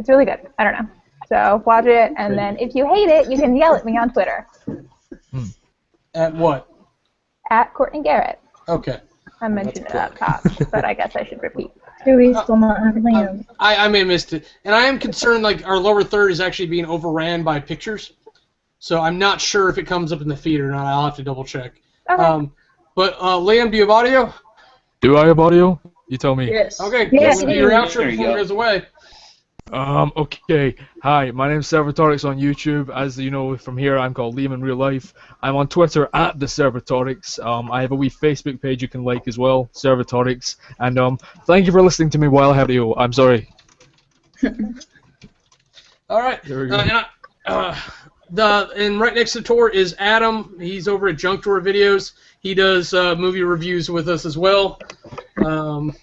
really good. I don't know. So watch it, and then if you hate it, you can yell at me on Twitter. At what? At Cortnie Garrett. Okay. I mentioned it up top, but I guess I should repeat. Do we still not have Liam? I may have missed it. And I am concerned, like, our lower third is actually being overran by pictures. So I'm not sure if it comes up in the feed or not. I'll have to double check. Okay. But Liam, do you have audio? Do I have audio? You tell me. Yes. Okay, Yes, do your outro There you before it go. goes away. Okay. Hi, my name's Servatorix on YouTube. As you know from here, I'm called Liam in real life. I'm on Twitter at the Servatorix. I have a wee Facebook page you can like as well, Servatorix. And thank you for listening to me while I have you. I'm sorry. All right. There we go. And right next to Tor is Adam. He's over at Junk Tour Videos. He does movie reviews with us as well. But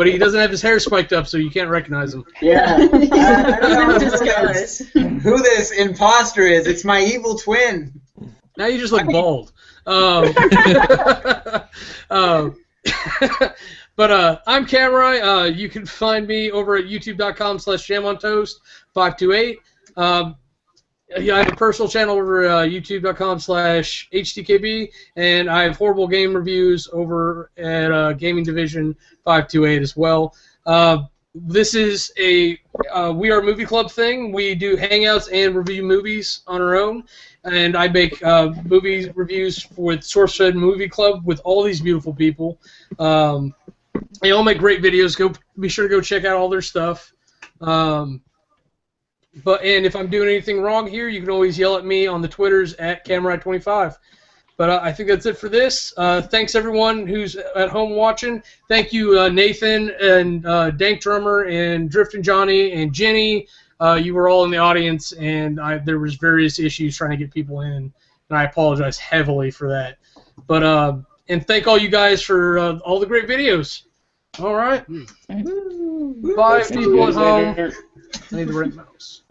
he doesn't have his hair spiked up, so you can't recognize him. Yeah. I don't know disguise who this imposter is. It's my evil twin. Now you just look bald. But I'm Kamurai. You can find me over at youtube.com/jamontoast528. I have a personal channel over youtube.com/hdkb, and I have horrible game reviews over at Gaming Division 528 as well. This is a We Are Movie Club thing. We do hangouts and review movies on our own, and I make movie reviews with SourceFed Movie Club with all these beautiful people. They all make great videos. Be sure to go check out all their stuff. And if I'm doing anything wrong here, you can always yell at me on the Twitters at Kamurai25. But I think that's it for this. Thanks everyone who's at home watching. Thank you Nathan and Dank Drummer and Driftin' Johnny and Jenny. You were all in the audience, and there was various issues trying to get people in, and I apologize heavily for that. But and thank all you guys for all the great videos. All right. Bye, people at home. I need the right mouse.